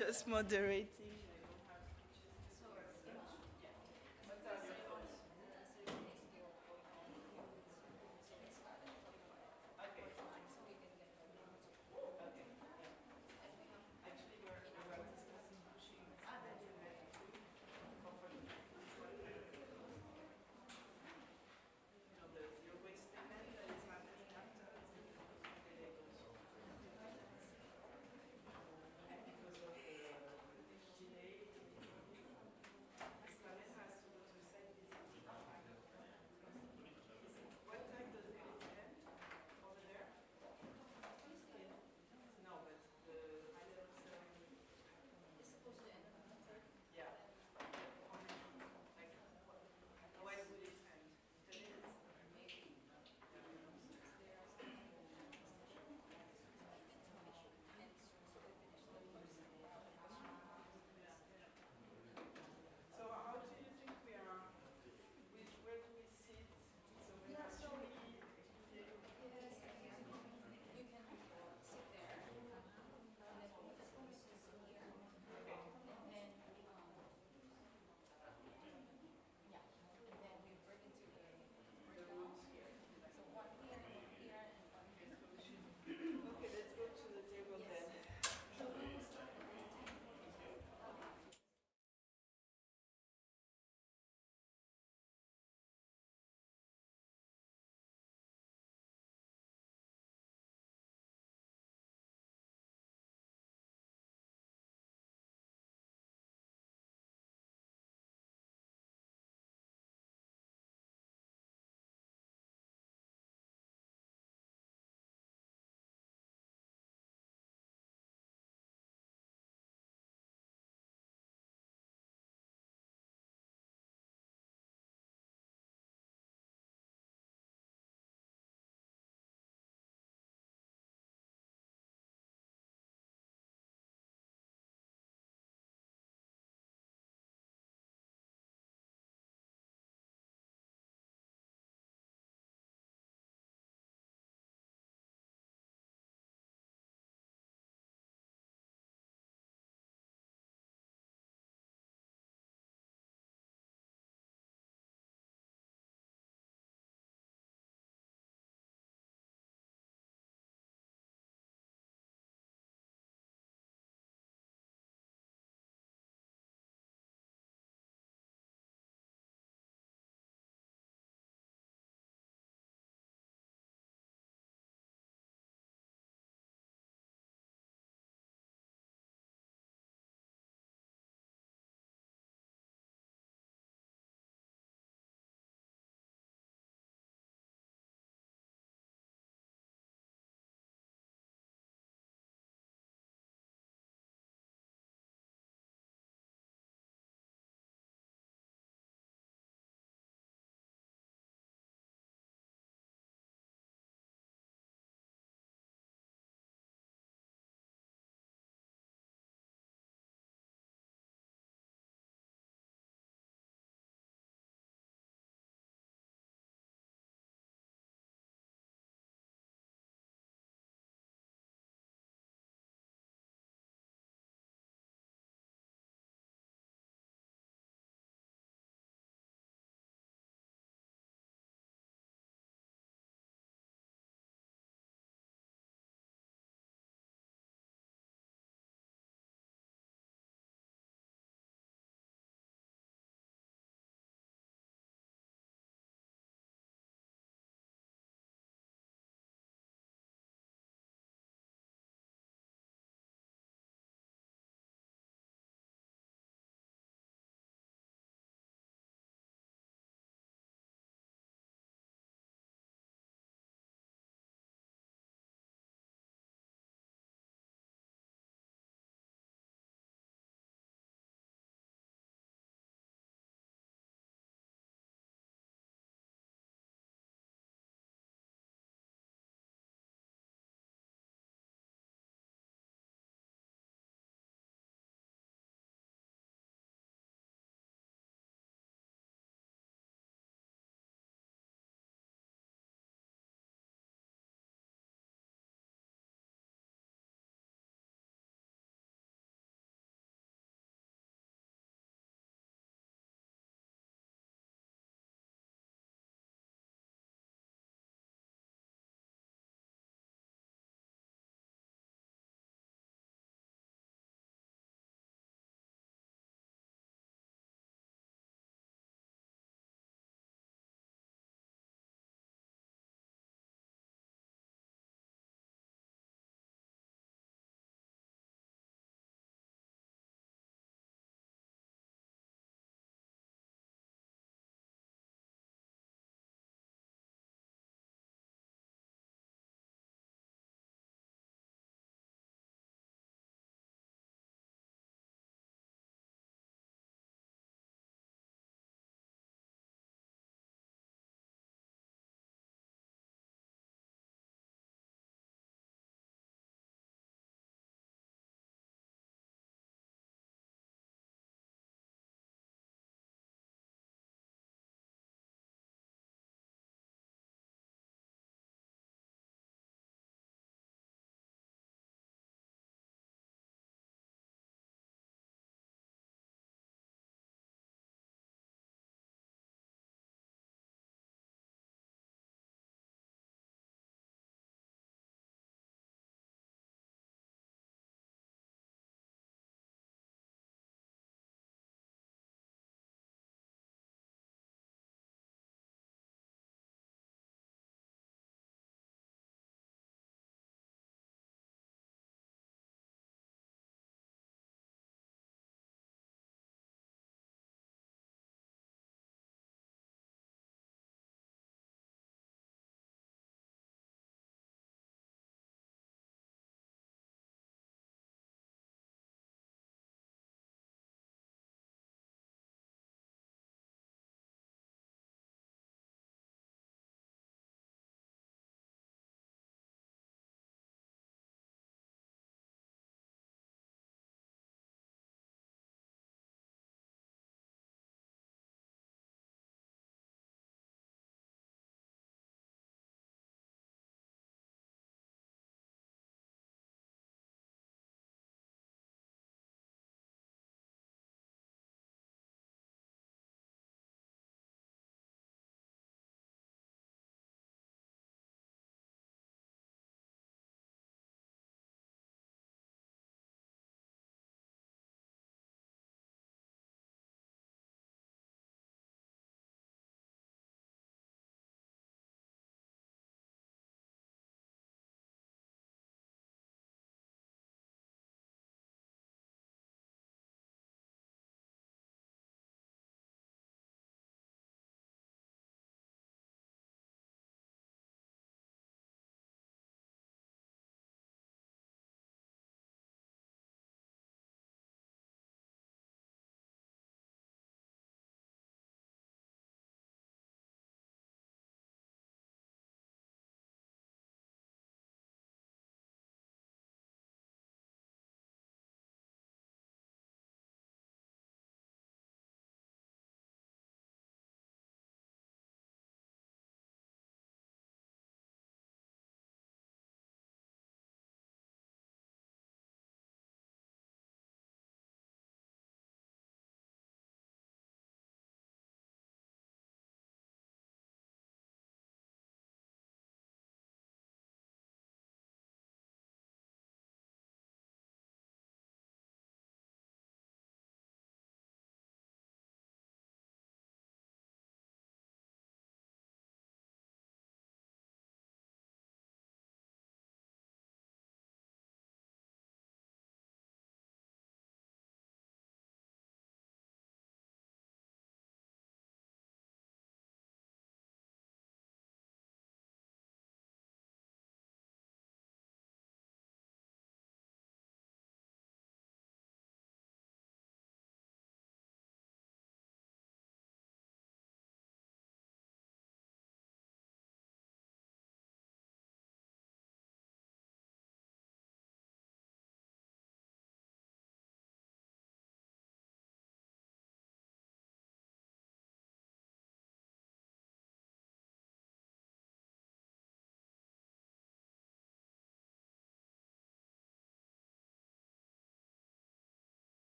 Just moderating.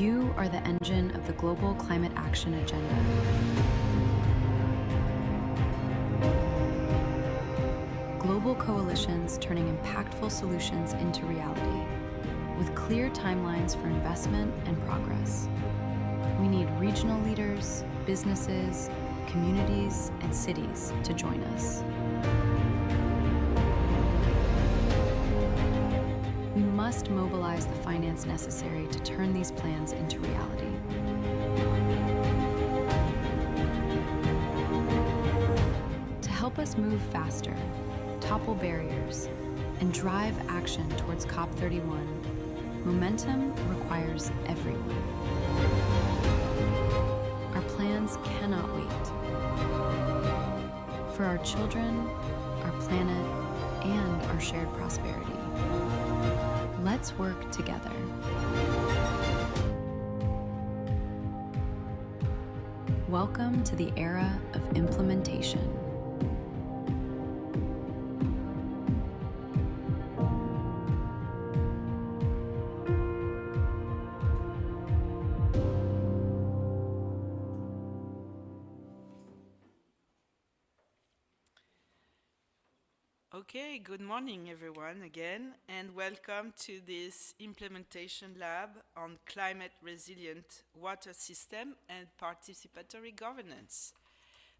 You are the engine of the global climate action agenda. Global coalitions turning impactful solutions into reality, with clear timelines for investment and progress. We need regional leaders, businesses, communities, and cities to join us. We must mobilize the finance necessary to turn these plans into reality. To help us move faster, topple barriers, and drive action towards COP31, momentum requires everyone. Our plans cannot wait. For our children, our planet, and our shared prosperity. Let's work together. Welcome to the era of implementation. Okay, good morning everyone again, and welcome to this implementation lab on climate resilient water system and participatory governance.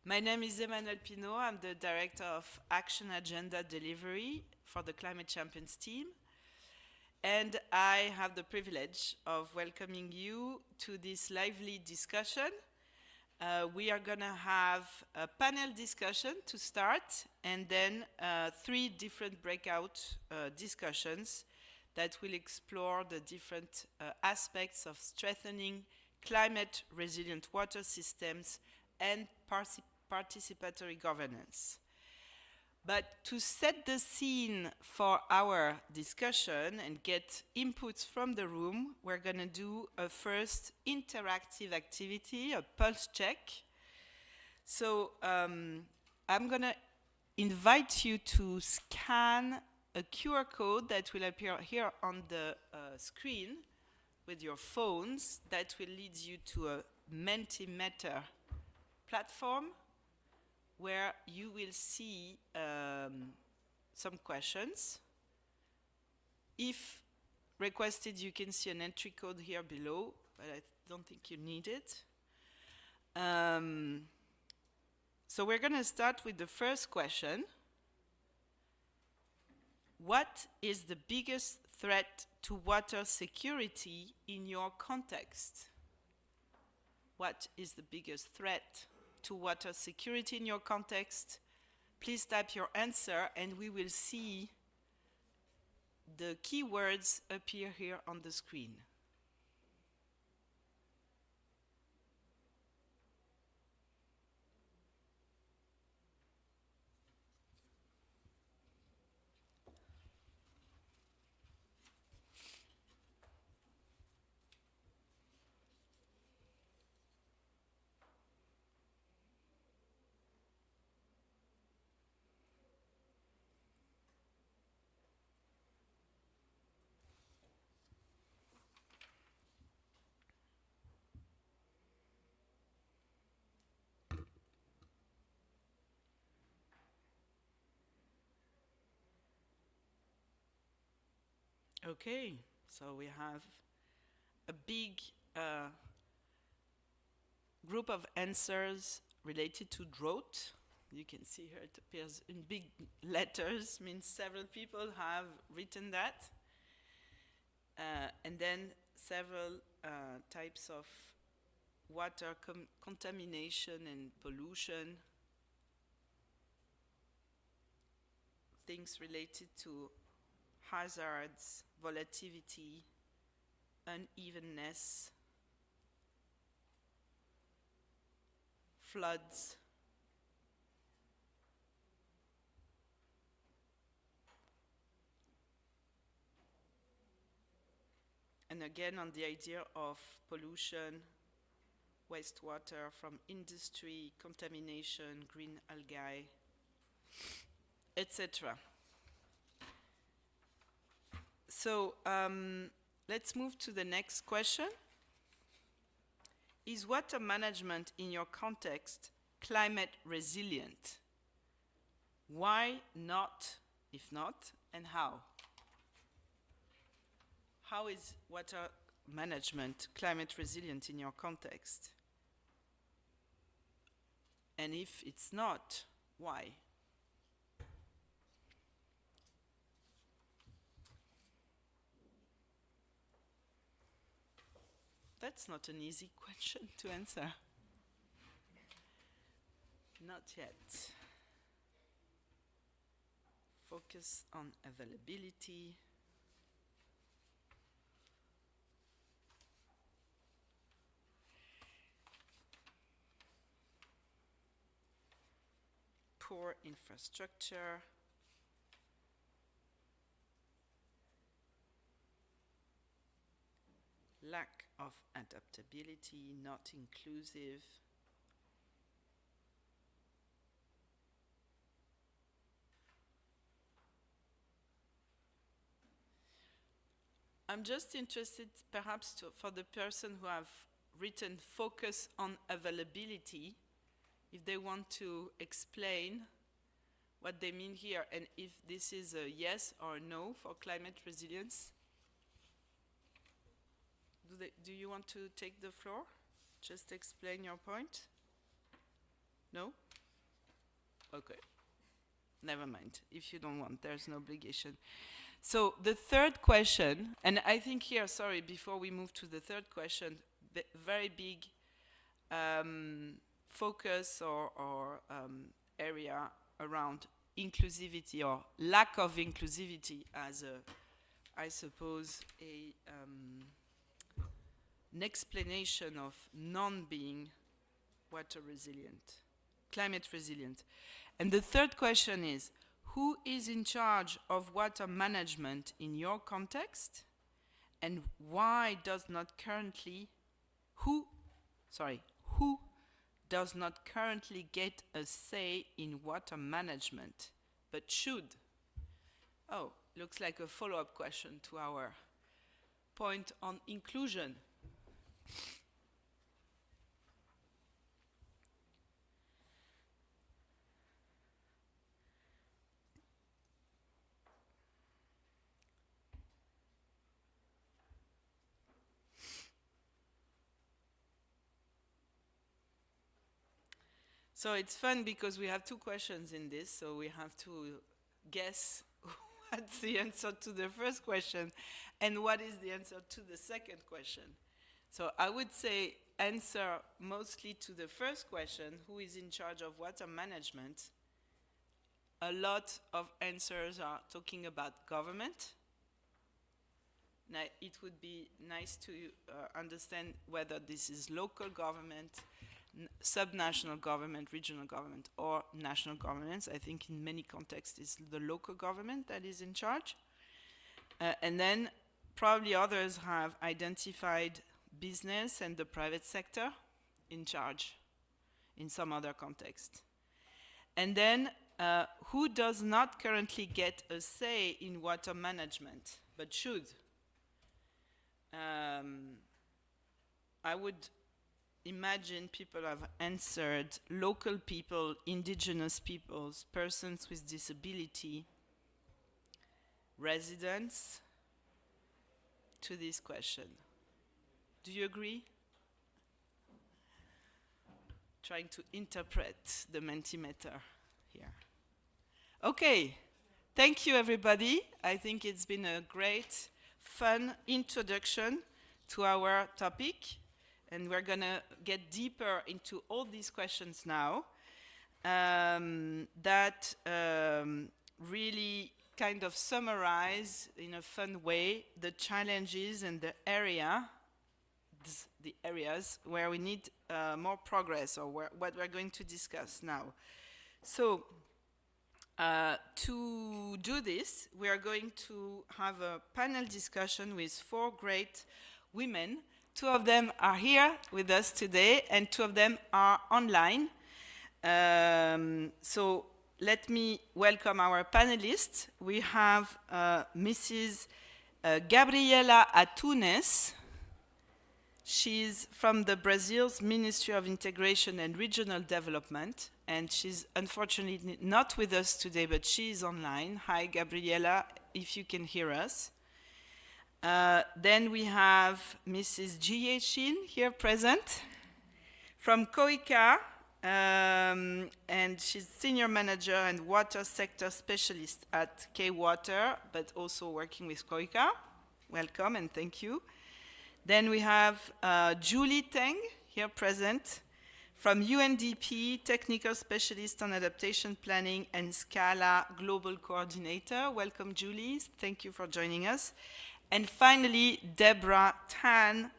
My name is Emmanuel Pinault. I'm the Director of Action Agenda Delivery for the Climate Champions team. And I have the privilege of welcoming you to this lively discussion. We are going to have a panel discussion to start, and then 3 different breakout discussions that will explore the different aspects of strengthening climate resilient water systems and participatory governance. But to set the scene for our discussion and get inputs from the room, we're going to do a first interactive activity, a pulse check. So I'm going to invite you to scan a QR code that will appear here on the screen with your phones. That will lead you to a Mentimeter platform, where you will see some questions. If requested, you can see an entry code here below, but I don't think you need it. So we're going to start with the first question. What is the biggest threat to water security in your context? What is the biggest threat to water security in your context? Please type your answer, and we will see the keywords appear here on the screen. Okay, so we have a big group of answers related to drought. You can see here it appears in big letters, means several people have written that. And then several types of water contamination and pollution, things related to hazards, volatility, unevenness, floods, and again on the idea of pollution, wastewater from industry, contamination, green algae, etc. So let's move to the next question. Is water management in your context climate resilient? Why not, if not, and how? How is water management climate resilient in your context? And if it's not, why? That's not an easy question to answer. Not yet. Focus on availability. Poor infrastructure. Lack of adaptability, not inclusive. I'm just interested perhaps for the person who have written focus on availability, if they want to explain what they mean here and if this is a yes or no for climate resilience. Do you want to take the floor? Just explain your point? No? Okay. Never mind. If you don't want, there's no obligation. So the third question, and I think here, sorry, before we move to the third question, the very big focus or area around inclusivity or lack of inclusivity as I suppose, an explanation of non-being water resilient, climate resilient. And the third question is, who is in charge of water management in your context? And why does not currently, who does not currently get a say in water management, but should? Oh, looks like a follow-up question to our point on inclusion. So it's fun because we have two questions in this, so we have to guess what's the answer to the first question and what is the answer to the second question. So I would say answer mostly to the first question, who is in charge of water management. A lot of answers are talking about government. Now, it would be nice to understand whether this is local government, subnational government, regional government, or national governments. I think in many contexts it's the local government that is in charge. And then probably others have identified business and the private sector in charge in some other context. And then who does not currently get a say in water management, but should? I would imagine people have answered local people, indigenous peoples, persons with disability, residents to this question. Do you agree? Trying to interpret the Mentimeter here. Okay, thank you everybody. I think it's been a great, fun introduction to our topic. And we're going to get deeper into all these questions now that really kind of summarize in a fun way the challenges and the areas where we need more progress or what we're going to discuss now. So to do this, we are going to have a panel discussion with 4 great women. 2 of them are here with us today, and 2 of them are online. So let me welcome our panelists. We have Mrs. Gabriela Atunes. She's from the Brazil's Ministry of Integration and Regional Development, and she's unfortunately not with us today, but she is online. Hi, Gabriela, if you can hear us. Then we have Mrs. Jie Shin here present from COICA, and she's Senior Manager and Water Sector Specialist at K-Water, but also working with COICA. Welcome and thank you. Then we have Julie Teng here present from UNDP, Technical Specialist on Adaptation Planning and SCALA Global Coordinator. Welcome, Julie. Thank you for joining us. And finally, Deborah Tan,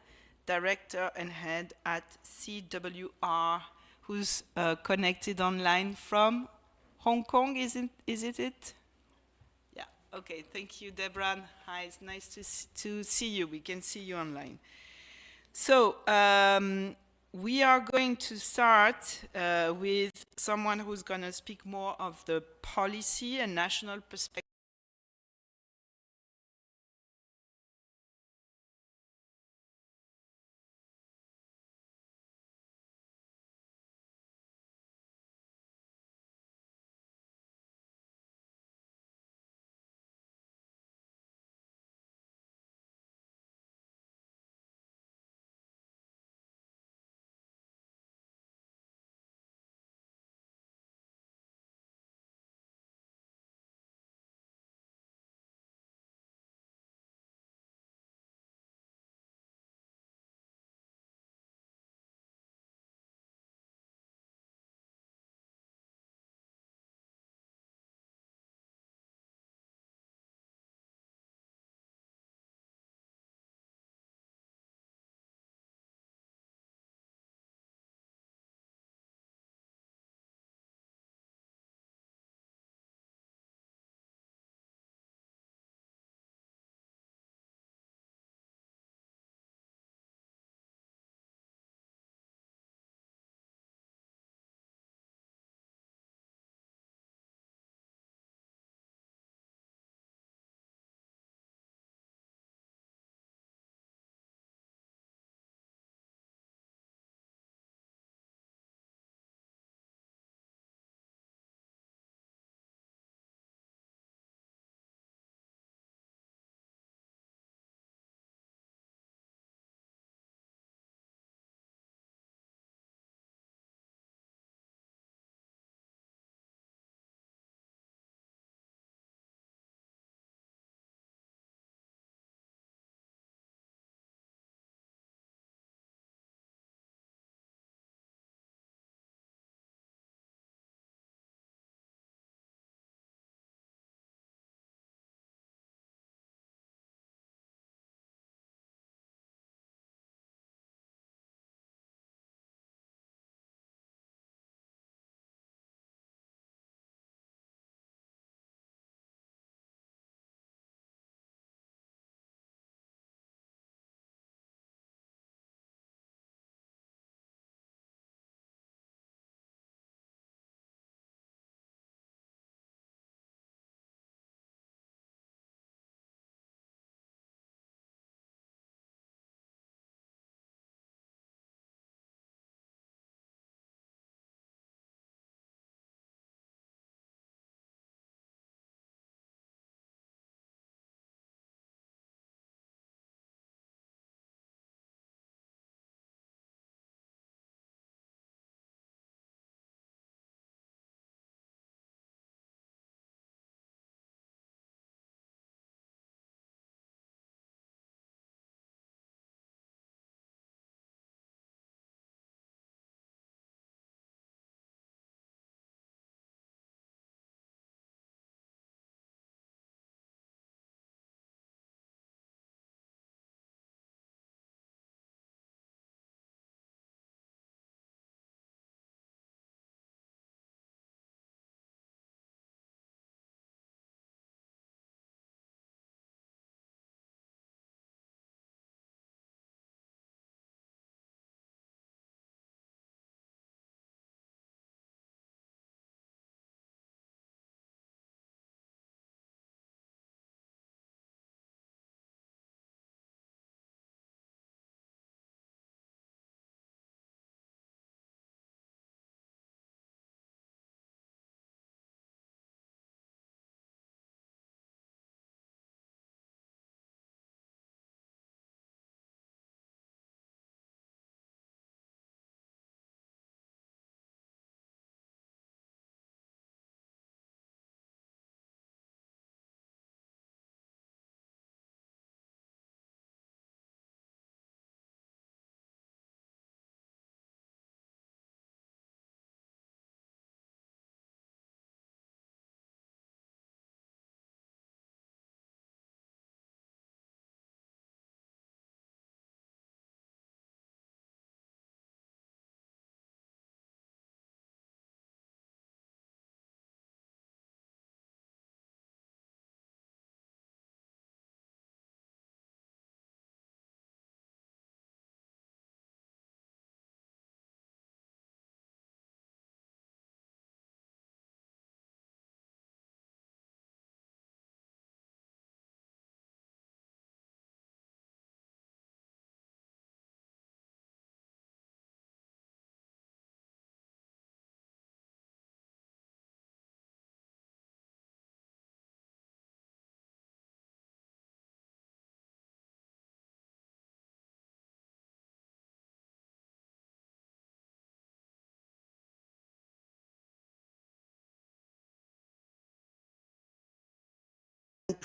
Director and Head at CWR, who's connected online from Hong Kong, is it? Yeah, okay, thank you, Deborah. Hi, it's nice to see you. We can see you online. So, we are going to start with someone who's going to speak more of the policy and national perspective.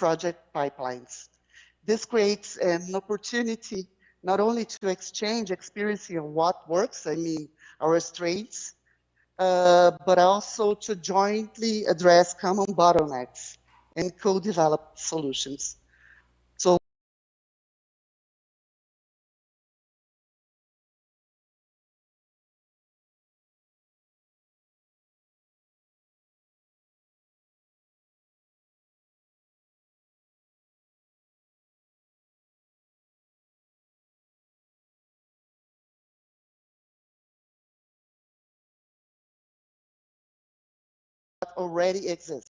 project pipelines. This creates an opportunity not only to exchange experience on what works, I mean, our strengths, but also to jointly address common bottlenecks and co-develop solutions. So what already exists.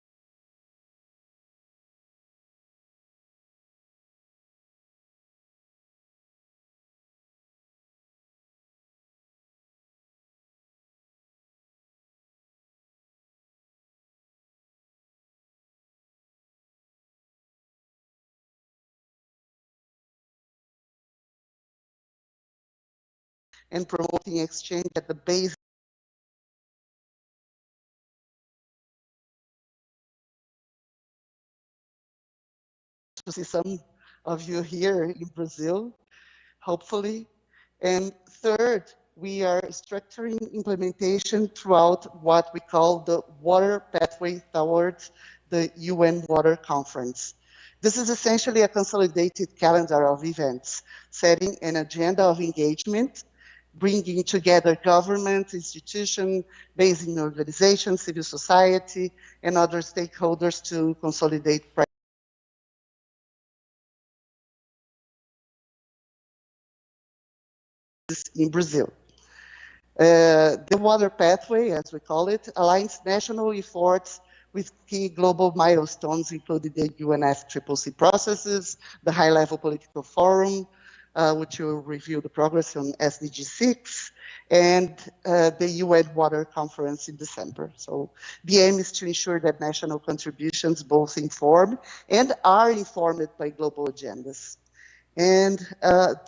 And promoting exchange at the base. To see some of you here in Brazil, hopefully. And third, we are structuring implementation throughout what we call the water pathway towards the UN Water Conference. This is essentially a consolidated calendar of events, setting an agenda of engagement, bringing together government, institutions, basing organizations, civil society, and other stakeholders to consolidate in Brazil. The water pathway, as we call it, aligns national efforts with key global milestones, including the UNFCCC processes, the high-level political forum, which will review the progress on SDG 6, and the UN Water Conference in December. So the aim is to ensure that national contributions both inform and are informed by global agendas. And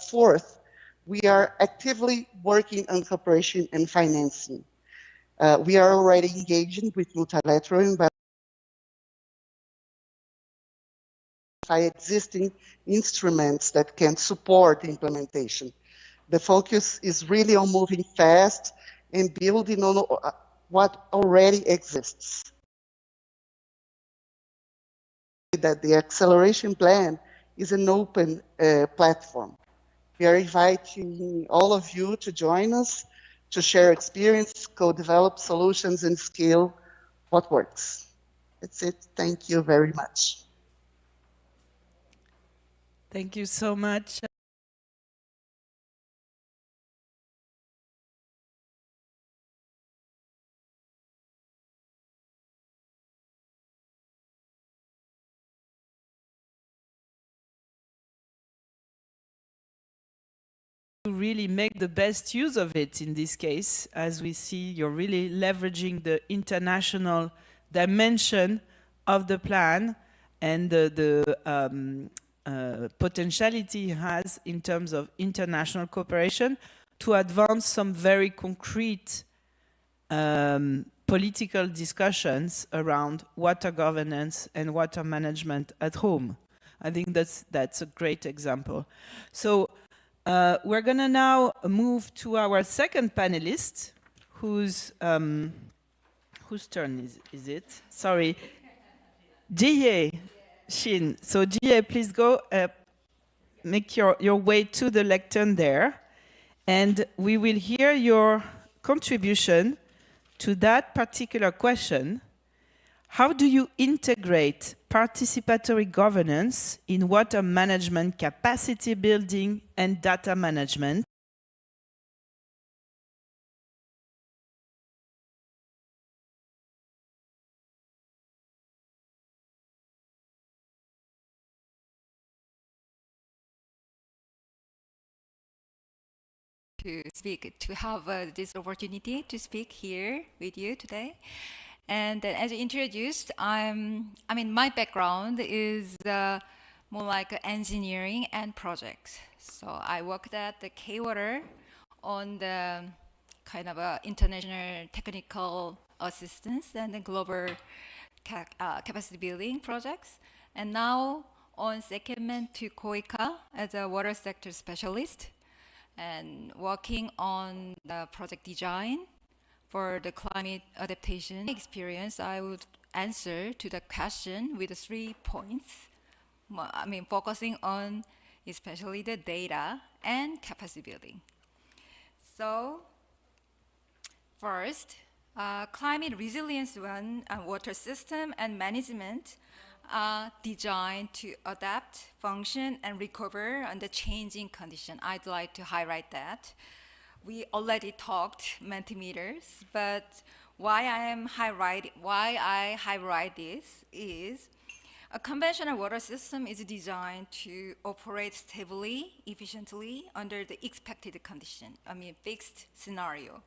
fourth, we are actively working on cooperation and financing. We are already engaging with multilateral and by existing instruments that can support implementation. The focus is really on moving fast and building on what already exists. That the acceleration plan is an open platform. We are inviting all of you to join us, to share experience, co-develop solutions, and scale what works. That's it. Thank you very much. Thank you so much. To really make the best use of it in this case, as we see you're really leveraging the international dimension of the plan and the potentiality it has in terms of international cooperation to advance some very concrete political discussions around water governance and water management at home. I think that's a great example. So we're going to now move to our second panelist, whose turn is it? Sorry. Jie Shin. So Jie, please go make your way to the lectern there, and we will hear your contribution to that particular question. How do you integrate participatory governance in water management, capacity building, and data management? To speak, to have this opportunity to speak here with you today. And as you introduced, I mean, my background is more like engineering and projects. So I worked at the K-Water on the kind of international technical assistance and the global capacity building projects. And now on secondment to COICA as a water sector specialist and working on the project design for the climate adaptation experience, I would answer to the question with 3 points. Focusing on especially the data and capacity building. So, first, climate resilience water system and management are designed to adapt, function, and recover under changing condition. I'd like to highlight that. We already talked Mentimeters, but why I highlight this is a conventional water system is designed to operate stably, efficiently under the expected condition, fixed scenario.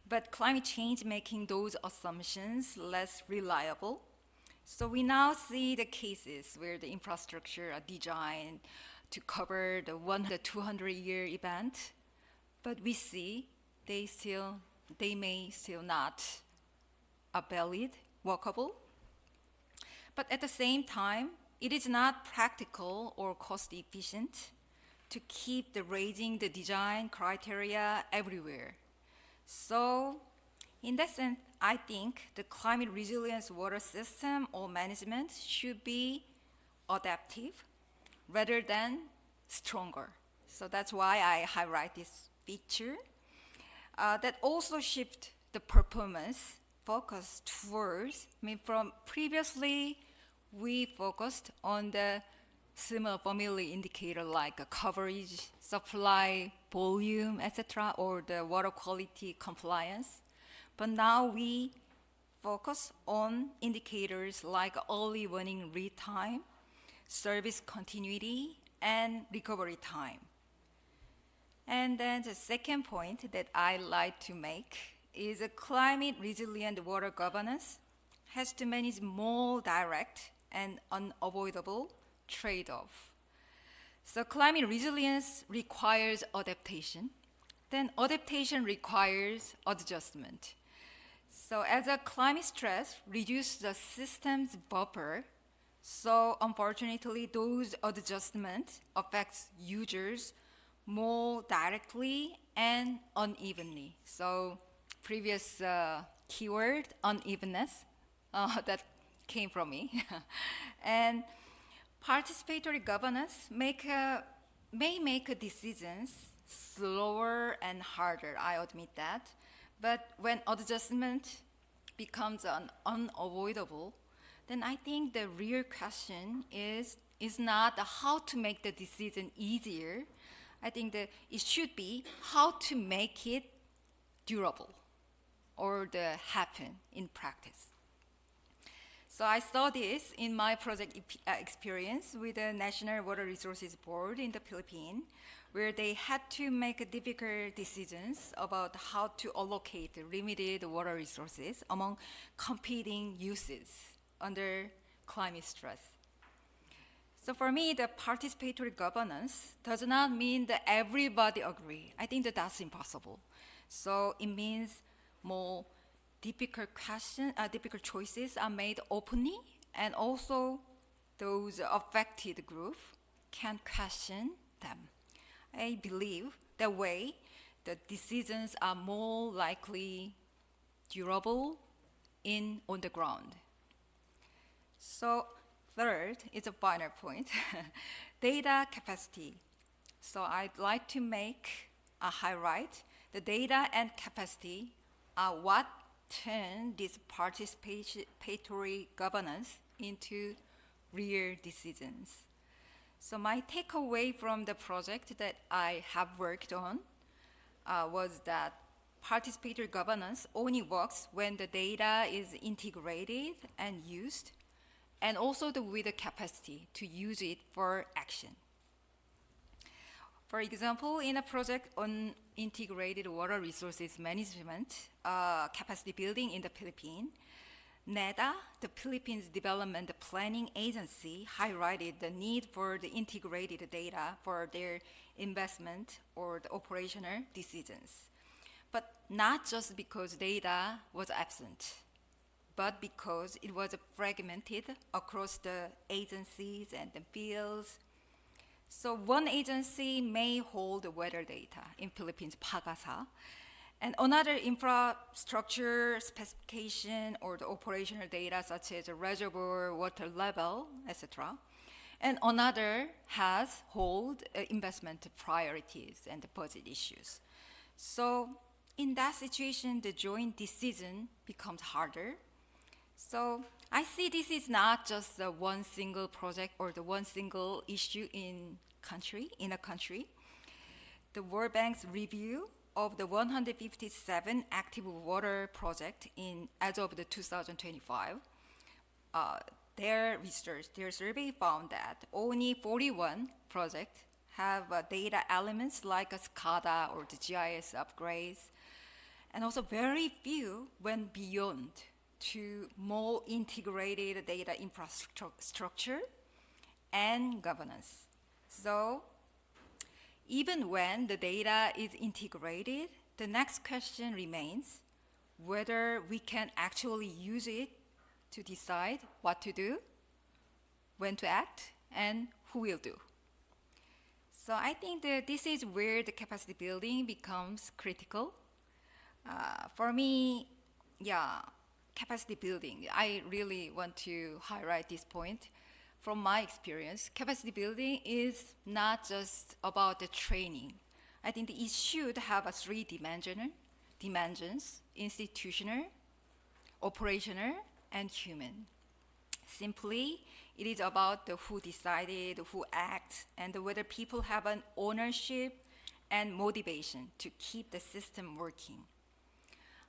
But climate change making those assumptions less reliable. So we now see the cases where the infrastructure are designed to cover the 200-year event, but we see they may still not are valid, workable. But at the same time, it is not practical or cost efficient to keep raising the design criteria everywhere. So, in that sense, I think the climate resilience water system or management should be adaptive rather than stronger. So that's why I highlight this feature. That also shift the performance focus towards, from previously we focused on the similar formula indicator like coverage, supply, volume, etc., or the water quality compliance. But now we focus on indicators like early warning read time, service continuity, and recovery time. And then the second point that I like to make is a climate resilient water governance has to manage more direct and unavoidable trade-off. So climate resilience requires adaptation, then adaptation requires adjustment. So as a climate stress reduces the system's buffer, so unfortunately those adjustments affects users more directly and unevenly. So previous keyword, unevenness, that came from me. And participatory governance may make decisions slower and harder, I admit that. But when adjustment becomes unavoidable, then I think the real question is not how to make the decision easier. I think that it should be how to make it durable or happen in practice. So I saw this in my project experience with the National Water Resources Board in the Philippines, where they had to make difficult decisions about how to allocate limited water resources among competing uses under climate stress. So for me, the participatory governance does not mean that everybody agree. I think that's impossible. So it means more difficult choices are made openly, and also those affected groups can question them. I believe that way the decisions are more likely durable on the ground. So third is a final point, data capacity. So I'd like to make a highlight. The data and capacity are what turn this participatory governance into real decisions. So my takeaway from the project that I have worked on was that participatory governance only works when the data is integrated and used, and also with the capacity to use it for action. For example, in a project on integrated water resources management, capacity building in the Philippines, NEDA, the Philippines Development Planning Agency, highlighted the need for the integrated data for their investment or the operational decisions. But not just because data was absent, but because it was fragmented across the agencies and the fields. So one agency may hold weather data, in Philippines, PAGASA, and another infrastructure specification or the operational data such as reservoir, water level, etc. And another has hold investment priorities and the budget issues. So in that situation, the joint decision becomes harder. So I see this is not just the one single project or the one single issue in a country. The World Bank's review of the 157 active water project as of the 2025, their survey found that only 41 projects have data elements like a SCADA or the GIS upgrades, and also very few went beyond to more integrated data infrastructure and governance. So even when the data is integrated, the next question remains whether we can actually use it to decide what to do, when to act, and who will do. So I think that this is where the capacity building becomes critical. For me, capacity building, I really want to highlight this point. From my experience, capacity building is not just about the training. I think it should have a three dimensions: institutional, operational, and human. Simply, it is about the who decided, who acts, and whether people have an ownership and motivation to keep the system working.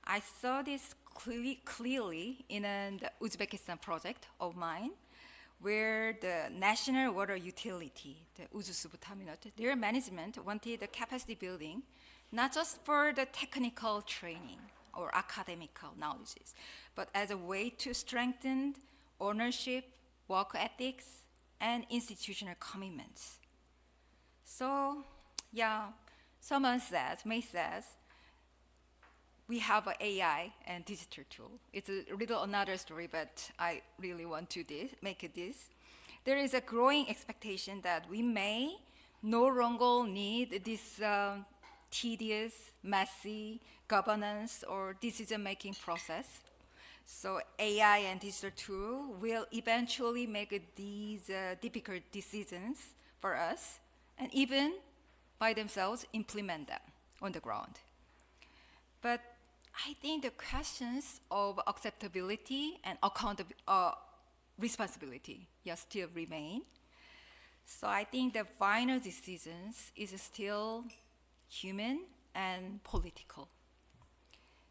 I saw this clearly in the Uzbekistan project of mine, where the national water utility, the Uzusubutaminote, their management wanted the capacity building, not just for the technical training or academical knowledges, but as a way to strengthen ownership, work ethics, and institutional commitments. So, someone may says, we have an AI and digital tool. It's a little another story, but I really want to make it this. There is a growing expectation that we may no longer need this tedious, messy governance or decision-making process. So AI and digital tool will eventually make these difficult decisions for us, and even by themselves implement them on the ground. But I think the questions of acceptability and responsibility still remain. So I think the final decisions is still human and political.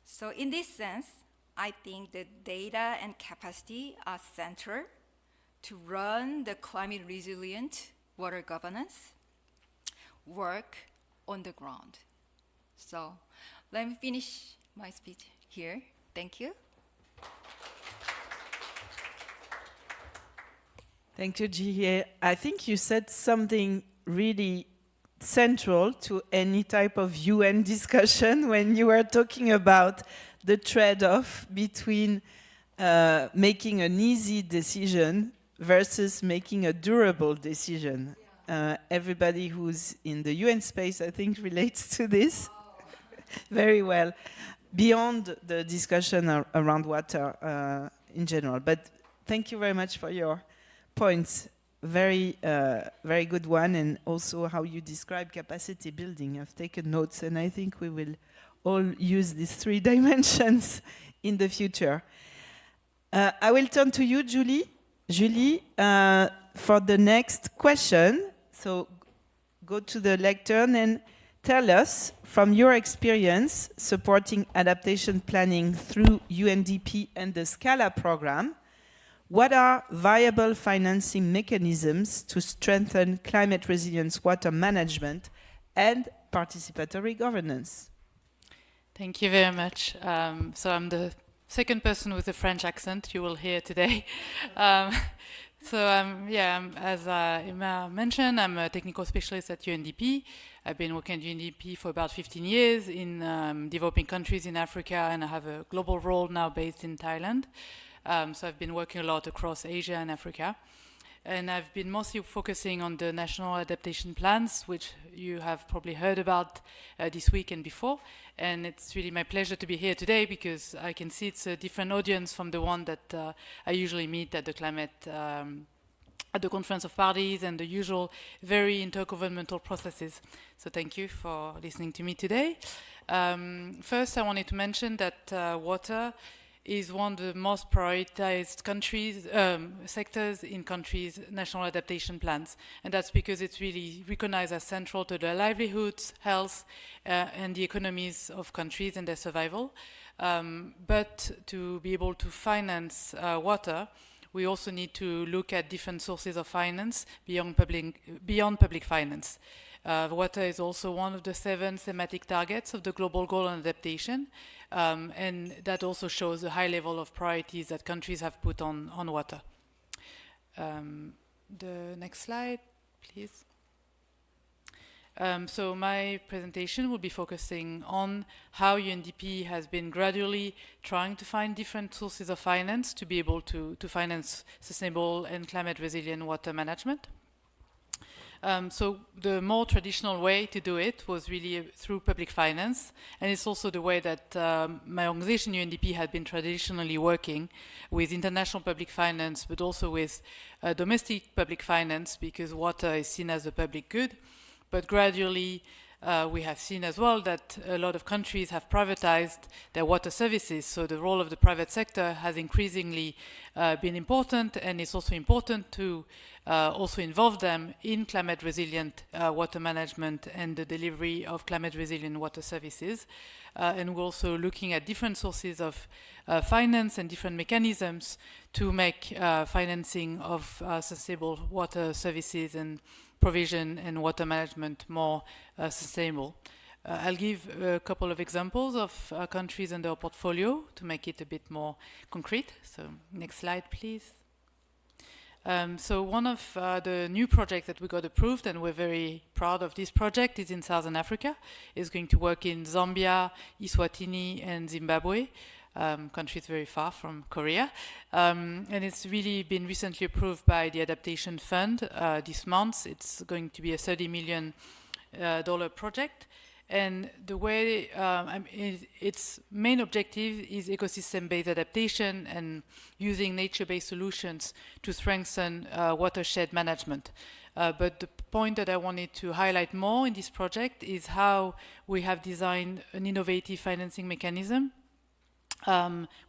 So in this sense, I think the data and capacity are central to run the climate resilient water governance work on the ground. So let me finish my speech here. Thank you. Thank you, Jihye. I think you said something really central to any type of UN discussion when you were talking about the trade-off between making an easy decision versus making a durable decision. Everybody who's in the UN space, I think, relates to this very well, beyond the discussion around water in general. But thank you very much for your points. Very good one, and also how you describe capacity building. I've taken notes, and I think we will all use these three dimensions in the future. I will turn to you, Julie, for the next question. So go to the lectern and tell us, from your experience supporting adaptation planning through UNDP and the SCALA program, what are viable financing mechanisms to strengthen climate resilience water management and participatory governance? Thank you very much. So I'm the second person with a French accent you will hear today. As Emma mentioned, I'm a technical specialist at UNDP. I've been working at UNDP for about 15 years in developing countries in Africa, and I have a global role now based in Thailand. So I've been working a lot across Asia and Africa. And I've been mostly focusing on the national adaptation plans, which you have probably heard about this week and before. And it's really my pleasure to be here today because I can see it's a different audience from the one that I usually meet at the climate, at the Conference of Parties and the usual very intergovernmental processes. So thank you for listening to me today. First, I wanted to mention that water is one of the most prioritized countries, sectors in countries' national adaptation plans. And that's because it's really recognized as central to their livelihoods, health, and the economies of countries and their survival. But to be able to finance water, we also need to look at different sources of finance beyond public finance. Water is also one of the 7 thematic targets of the Global Goal on Adaptation, and that also shows the high level of priorities that countries have put on water. The next slide, please. So my presentation will be focusing on how UNDP has been gradually trying to find different sources of finance to be able to finance sustainable and climate resilient water management. So the more traditional way to do it was really through public finance, and it's also the way that my organization UNDP had been traditionally working with international public finance, but also with domestic public finance, because water is seen as a public good. But gradually we have seen as well that a lot of countries have privatized their water services, so the role of the private sector has increasingly been important, and it's also important to also involve them in climate resilient water management and the delivery of climate resilient water services. And we're also looking at different sources of finance and different mechanisms to make financing of sustainable water services and provision and water management more sustainable. I'll give a couple of examples of countries in our portfolio to make it a bit more concrete. So next slide, please. So one of the new projects that we got approved, and we're very proud of this project, is in Southern Africa. It's going to work in Zambia, Eswatini, and Zimbabwe, countries very far from Korea. And it's really been recently approved by the Adaptation Fund this month. It's going to be a $30 million project. And the way its main objective is ecosystem-based adaptation and using nature-based solutions to strengthen watershed management. But the point that I wanted to highlight more in this project is how we have designed an innovative financing mechanism,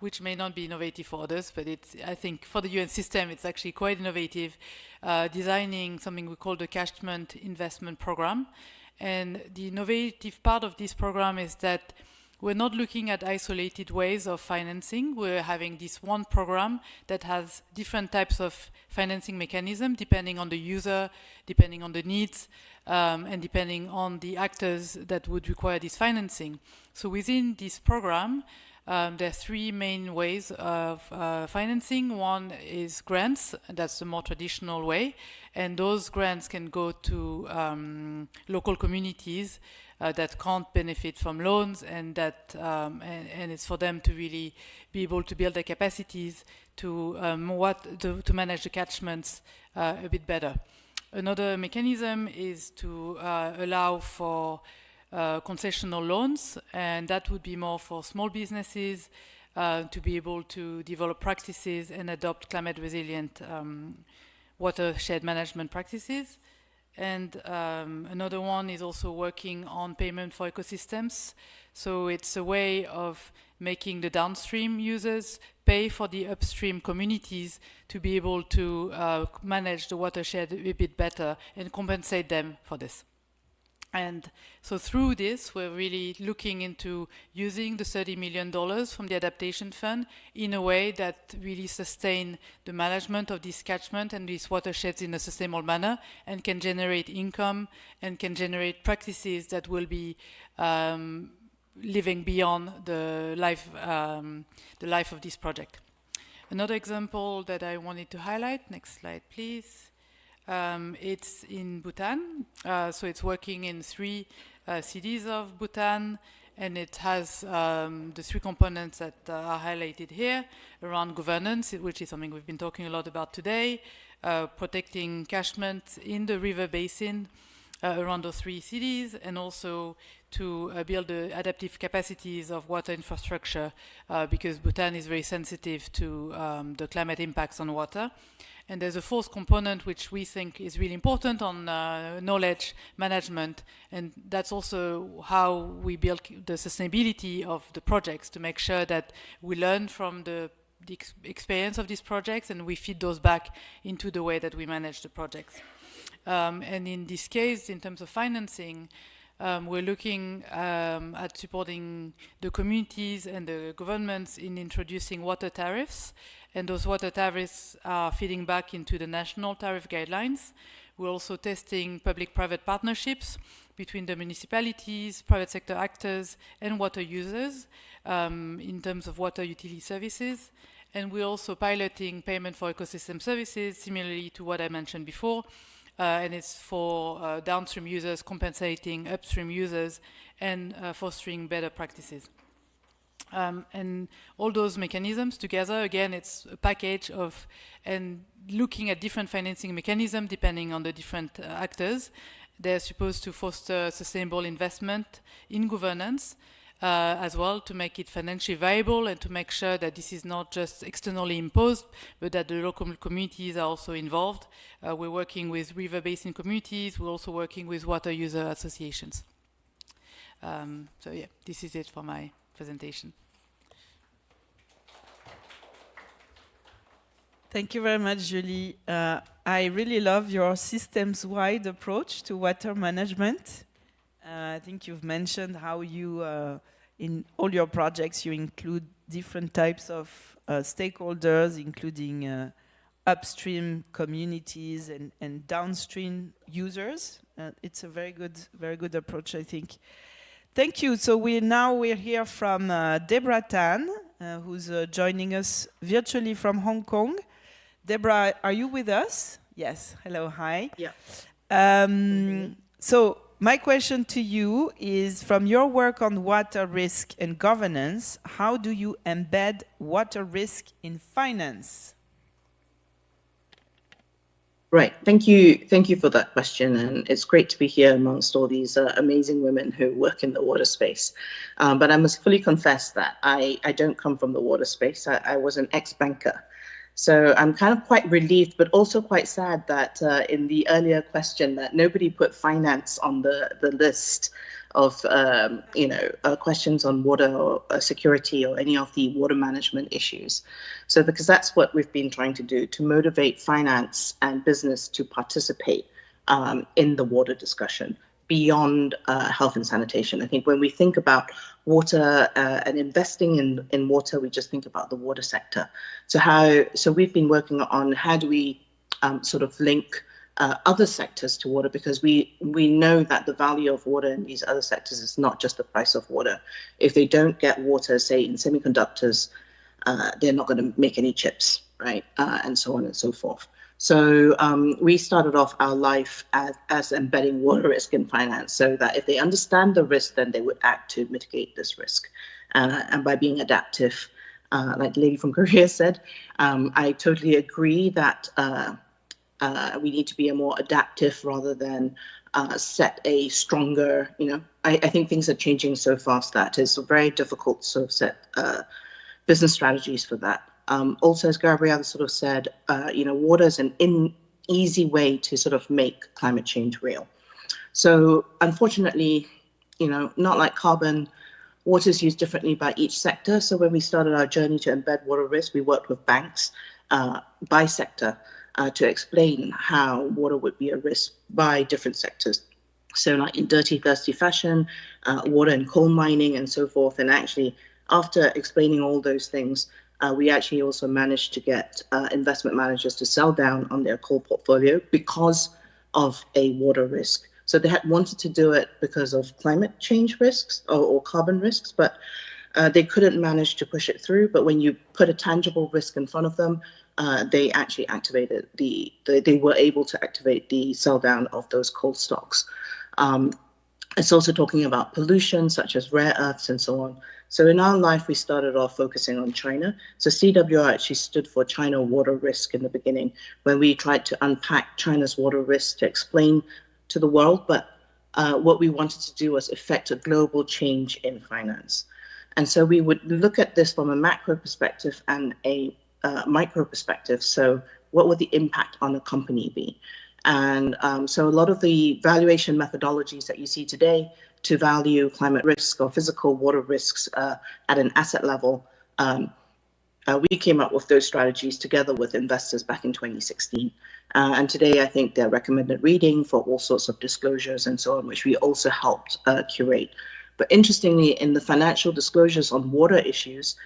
which may not be innovative for others, but I think for the UN system, it's actually quite innovative, designing something we call the Catchment Investment Program. And the innovative part of this program is that we're not looking at isolated ways of financing. We're having this one program that has different types of financing mechanism depending on the user, depending on the needs, and depending on the actors that would require this financing. So within this program, there are 3 main ways of financing. One is grants, that's the more traditional way, and those grants can go to local communities that can't benefit from loans, and that and it's for them to really be able to build their capacities to manage the catchments a bit better. Another mechanism is to allow for concessional loans, and that would be more for small businesses to be able to develop practices and adopt climate resilient watershed management practices. And another one is also working on payment for ecosystems. So it's a way of making the downstream users pay for the upstream communities to be able to manage the watershed a bit better and compensate them for this. And so through this, we're really looking into using the $30 million from the Adaptation Fund in a way that really sustain the management of this catchment and these watersheds in a sustainable manner, and can generate income and can generate practices that will be living beyond the life of this project. Another example that I wanted to highlight, next slide please, It's in Bhutan, so it's working in 3 cities of Bhutan, and it has the 3 components that are highlighted here around governance, which is something we've been talking a lot about today, protecting catchment in the river basin around those 3 cities, and also to build the adaptive capacities of water infrastructure, because Bhutan is very sensitive to the climate impacts on water. And there's a 4th component which we think is really important on knowledge management, and that's also how we build the sustainability of the projects, to make sure that we learn from the experience of these projects and we feed those back into the way that we manage the projects. And in this case, in terms of financing, we're looking at supporting the communities and the governments in introducing water tariffs, and those water tariffs are feeding back into the national tariff guidelines. We're also testing public-private partnerships between the municipalities, private sector actors, and water users in terms of water utility services. And we're also piloting payment for ecosystem services, similarly to what I mentioned before, and it's for downstream users compensating upstream users and fostering better practices. And all those mechanisms together, again, it's a package of, and looking at different financing mechanisms depending on the different actors. They're supposed to foster sustainable investment in governance, as well, to make it financially viable and to make sure that this is not just externally imposed, but that the local communities are also involved. We're working with river basin communities. We're also working with water user associations. So yeah, this is it for my presentation. Thank you very much, Julie. I really love your systems-wide approach to water management. I think you've mentioned how you, in all your projects, you include different types of stakeholders, including upstream communities and downstream users. It's a very good approach, I think. Thank you. So we're here from Deborah Tan, who's joining us virtually from Hong Kong. Deborah, are you with us? Yes. Hello. Hi. Yeah. So my question to you is, from your work on water risk and governance, how do you embed water risk in finance? Right. Thank you for that question, and it's great to be here amongst all these amazing women who work in the water space. But I must fully confess that I don't come from the water space. I was an ex-banker. So I'm kind of quite relieved, but also quite sad that in the earlier question that nobody put finance on the list of questions on water or security or any of the water management issues. So because that's what we've been trying to do, to motivate finance and business to participate in the water discussion beyond health and sanitation. I think when we think about water and investing in water, we just think about the water sector. So we've been working on how do we sort of link other sectors to water, because we know that the value of water in these other sectors is not just the price of water. If they don't get water, say in semiconductors, they're not going to make any chips, right? And so on and so forth. So we started off our life as embedding water risk in finance, so that if they understand the risk, then they would act to mitigate this risk. And by being adaptive, like the lady from Korea said, I totally agree that we need to be a more adaptive rather than set a stronger, I think things are changing so fast that it's very difficult to sort of set business strategies for that. Also, as Gabrielle sort of said, water is an easy way to sort of make climate change real. So unfortunately, not like carbon, water is used differently by each sector. So when we started our journey to embed water risk, we worked with banks by sector to explain how water would be a risk by different sectors. So like in dirty, thirsty fashion, water and coal mining and so forth. And actually, after explaining all those things, we actually also managed to get investment managers to sell down on their coal portfolio because of a water risk. So they had wanted to do it because of climate change risks or carbon risks, but they couldn't manage to push it through, but when you put a tangible risk in front of them, they actually activated they were able to activate the sell down of those coal stocks. It's also talking about pollution, such as rare earths and so on. So in our life, we started off focusing on China. So CWR actually stood for China Water Risk in the beginning, when we tried to unpack China's water risk to explain to the world. But what we wanted to do was effect a global change in finance. And so we would look at this from a macro perspective and a micro perspective. So what would the impact on a company be? And so a lot of the valuation methodologies that you see today to value climate risk or physical water risks at an asset level, we came up with those strategies together with investors back in 2016. And today, I think they're recommended reading for all sorts of disclosures and so on, which we also helped curate. But interestingly, in the financial disclosures on water issues,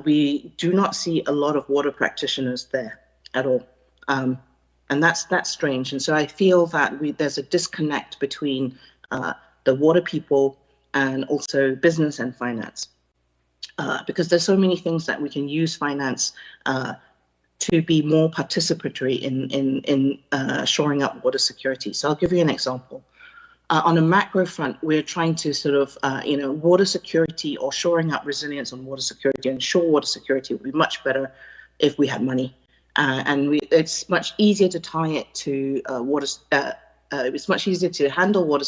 we do not see a lot of water practitioners there at all. And that's strange. And so I feel that there's a disconnect between the water people and also business and finance. Because there's so many things that we can use finance to be more participatory in shoring up water security. So I'll give you an example. On a macro front, we're trying to sort of, water security or shoring up resilience on water security, and ensure water security would be much better if we had money. It's much easier to tie it to water. It's much easier to handle water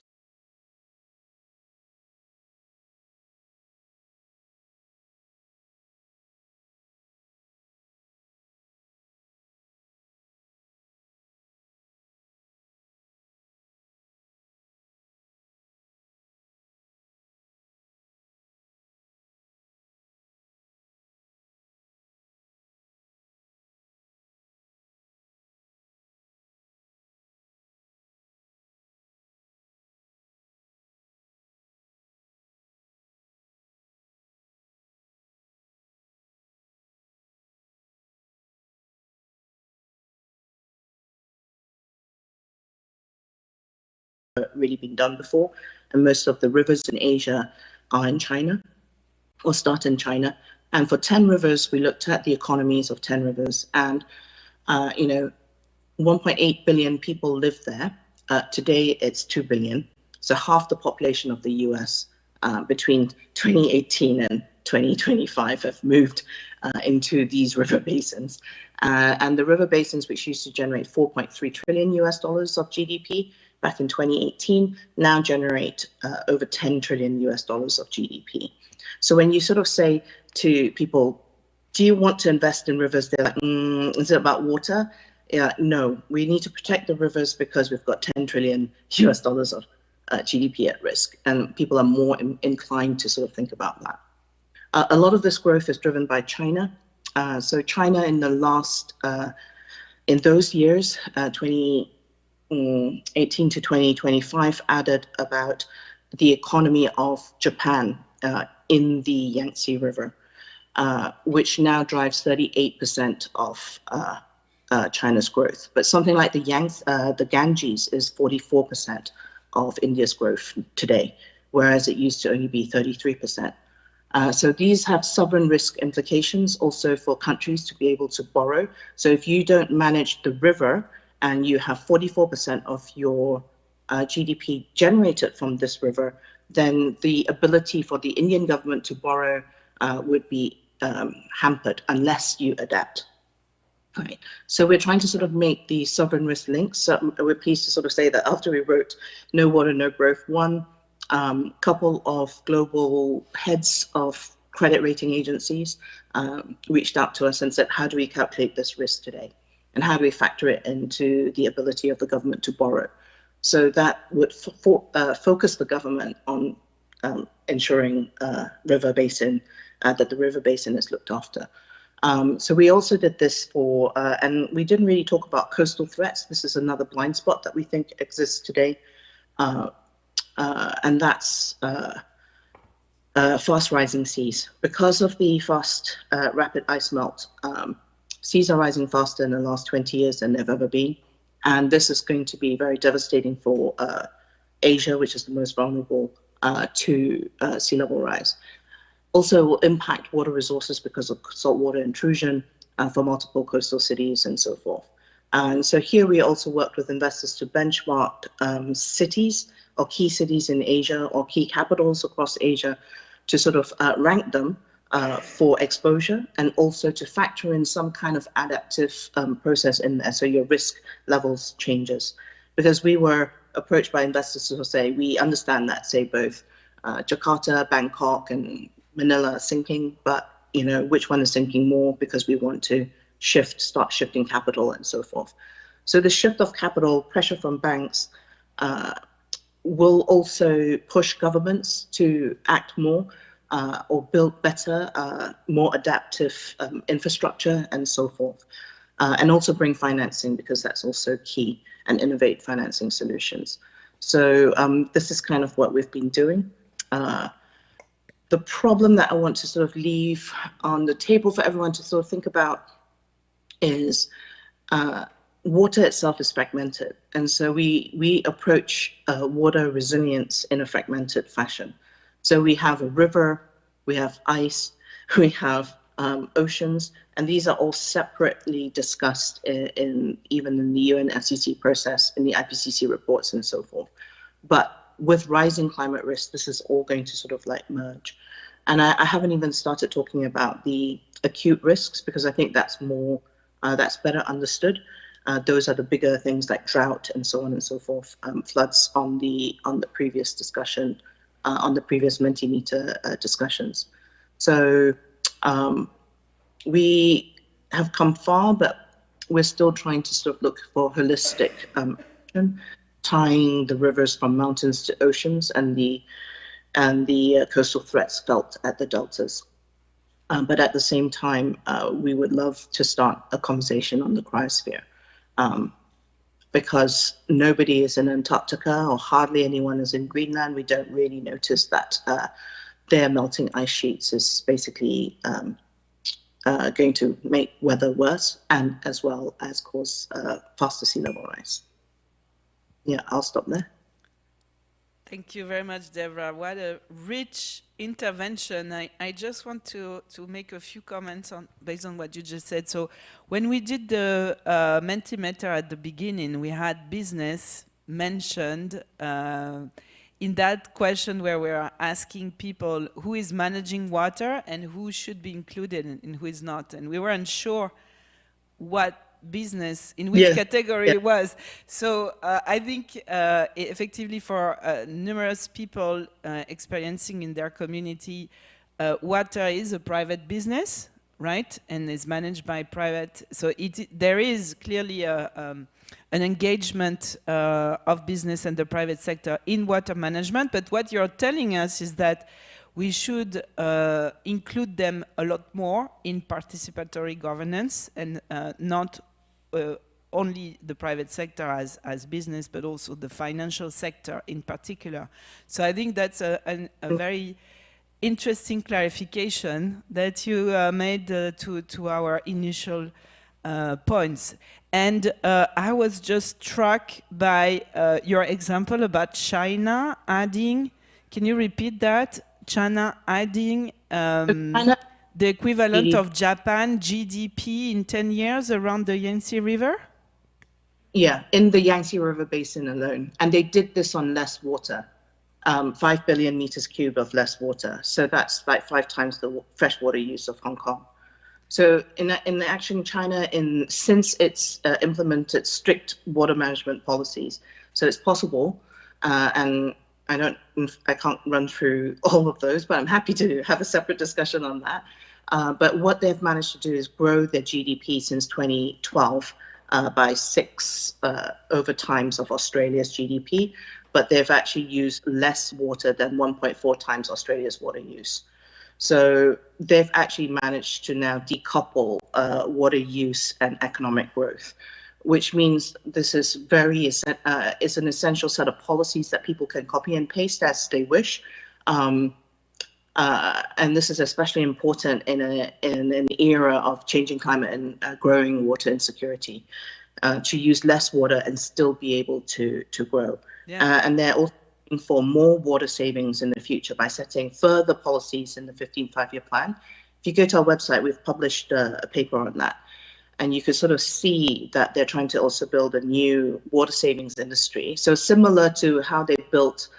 really been done before, and most of the rivers in Asia are in China or start in China. And for 10 rivers, we looked at the economies of 10 rivers, and 1.8 billion people live there. Today, it's 2 billion. So half the population of the US between 2018 and 2025 have moved into these river basins. And the river basins, which used to generate 4.3 trillion US dollars of GDP back in 2018, now generate over 10 trillion US dollars of GDP. So when you sort of say to people, do you want to invest in rivers? They're like, is it about water? Yeah, no, we need to protect the rivers because we've got 10 trillion US dollars of GDP at risk. And people are more inclined to sort of think about that. A lot of this growth is driven by China. So China in the last, in those years, 2018 to 2025, added about the economy of Japan in the Yangtze River, which now drives 38% of China's growth. But something like the Ganges is 44% of India's growth today, whereas it used to only be 33%. So these have sovereign risk implications also for countries to be able to borrow. So if you don't manage the river and you have 44% of your GDP generated from this river, then the ability for the Indian government to borrow would be hampered unless you adapt. Right. So we're trying to sort of make the sovereign risk links. So we're pleased to sort of say that after we wrote No Water, No Growth, one couple of global heads of credit rating agencies reached out to us and said, how do we calculate this risk today? And how do we factor it into the ability of the government to borrow? So that would focus the government on ensuring river basin, that the river basin is looked after. So we also did this for, and we didn't really talk about coastal threats. This is another blind spot that we think exists today. And that's fast rising seas. Because of the fast, rapid ice melt, seas are rising faster in the last 20 years than they've ever been. And this is going to be very devastating for Asia, which is the most vulnerable to sea level rise. Also will impact water resources because of saltwater intrusion for multiple coastal cities and so forth. And so here we also worked with investors to benchmark cities or key cities in Asia or key capitals across Asia to sort of rank them for exposure, and also to factor in some kind of adaptive process in there, so your risk levels changes. Because we were approached by investors to say, we understand that, say, both Jakarta, Bangkok, and Manila are sinking, but which one is sinking more, because we want to start shifting capital and so forth. So the shift of capital, pressure from banks, will also push governments to act more or build better, more adaptive infrastructure and so forth. And also bring financing, because that's also key, and innovate financing solutions. So this is kind of what we've been doing. The problem that I want to sort of leave on the table for everyone to sort of think about is water itself is fragmented. And so we approach water resilience in a fragmented fashion. So we have a river, we have ice, we have oceans, and these are all separately discussed even in the UN FCC process, in the IPCC reports and so forth. But with rising climate risk, this is all going to sort of like merge. And I haven't even started talking about the acute risks, because I think that's more, that's better understood. Those are the bigger things like drought and so on and so forth, floods on the previous discussion, on the previous Mentimeter discussions. So we have come far, but we're still trying to sort of look for holistic action, tying the rivers from mountains to oceans and the coastal threats felt at the deltas. But at the same time, we would love to start a conversation on the cryosphere, because nobody is in Antarctica, or hardly anyone is in Greenland. We don't really notice that their melting ice sheets is basically going to make weather worse, and as well as cause faster sea level rise. Yeah, I'll stop there. Thank you very much, Deborah. What a rich intervention. I just want to make a few comments based on what you just said. So when we did the Mentimeter at the beginning, we had business mentioned in that question where we are asking people who is managing water and who should be included and who is not. And we weren't sure what business in which category it was. So I think effectively for numerous people experiencing in their community, water is a private business, right? And is managed by private. So there is clearly an engagement of business and the private sector in water management. But what you're telling us is that we should include them a lot more in participatory governance, and not only the private sector as business, but also the financial sector in particular. So I think that's a very interesting clarification that you made to our initial points. And I was just struck by your example about China adding, can you repeat that? China adding the equivalent of Japan GDP in 10 years around the Yangtze River? Yeah, in the Yangtze River basin alone. And they did this on less water, 5 billion meters cubed of less water. So that's like 5 times the freshwater use of Hong Kong. So in action, China, since it's implemented strict water management policies, so it's possible, and I can't run through all of those, but I'm happy to have a separate discussion on that. But what they've managed to do is grow their GDP since 2012 by 6 over times of Australia's GDP, but they've actually used less water than 1.4 times Australia's water use. So they've actually managed to now decouple water use and economic growth, which means this is is an essential set of policies that people can copy and paste as they wish. And this is especially important in an era of changing climate and growing water insecurity, to use less water and still be able to grow. Yeah. And they're also for more water savings in the future by setting further policies in the 15th five-year plan. If you go to our website, we've published a paper on that. And you could sort of see that they're trying to also build a new water savings industry. So similar to how they built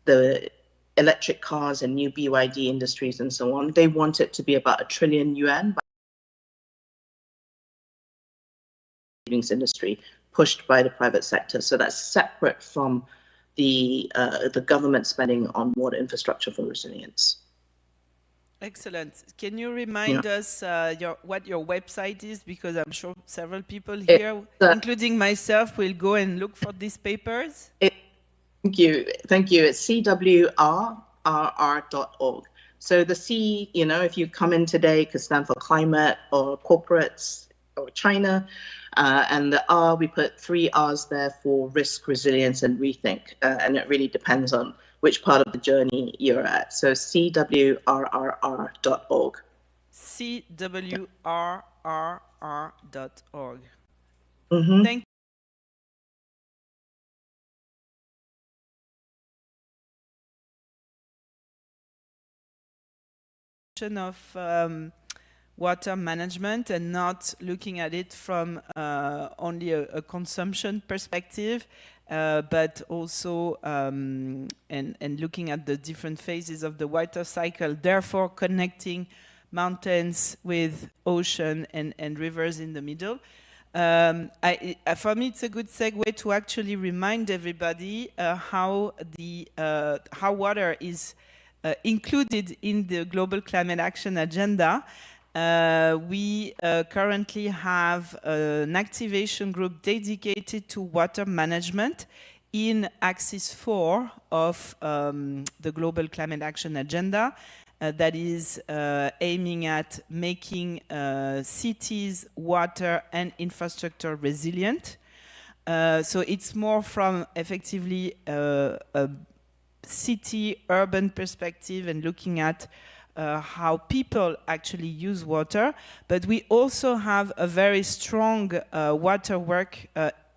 the electric cars and new BYD industries and so on, they want it to be about $1 trillion savings industry pushed by the private sector. So that's separate from the government spending on water infrastructure for resilience. Excellent. Can you remind us what your website is? Because I'm sure several people here, including myself, will go and look for these papers. Thank you. It's cwrrr.org. So the C, if you come in today, could stand for climate or corporates or China. And the R, we put 3 R's there for risk, resilience, and rethink. And it really depends on which part of the journey you're at. So cwrrr.org. cwrrr.org. Mm-hmm. Thank you. Of water management and not looking at it from only a consumption perspective, but also and looking at the different phases of the water cycle, therefore connecting mountains with ocean and rivers in the middle. For me, it's a good segue to actually remind everybody how water is included in the Global Climate Action Agenda. We currently have an activation group dedicated to water management in Axis 4 of the Global Climate Action Agenda that is aiming at making cities, water and infrastructure resilient. So it's more from effectively a city urban perspective and looking at how people actually use water, but we also have a very strong water work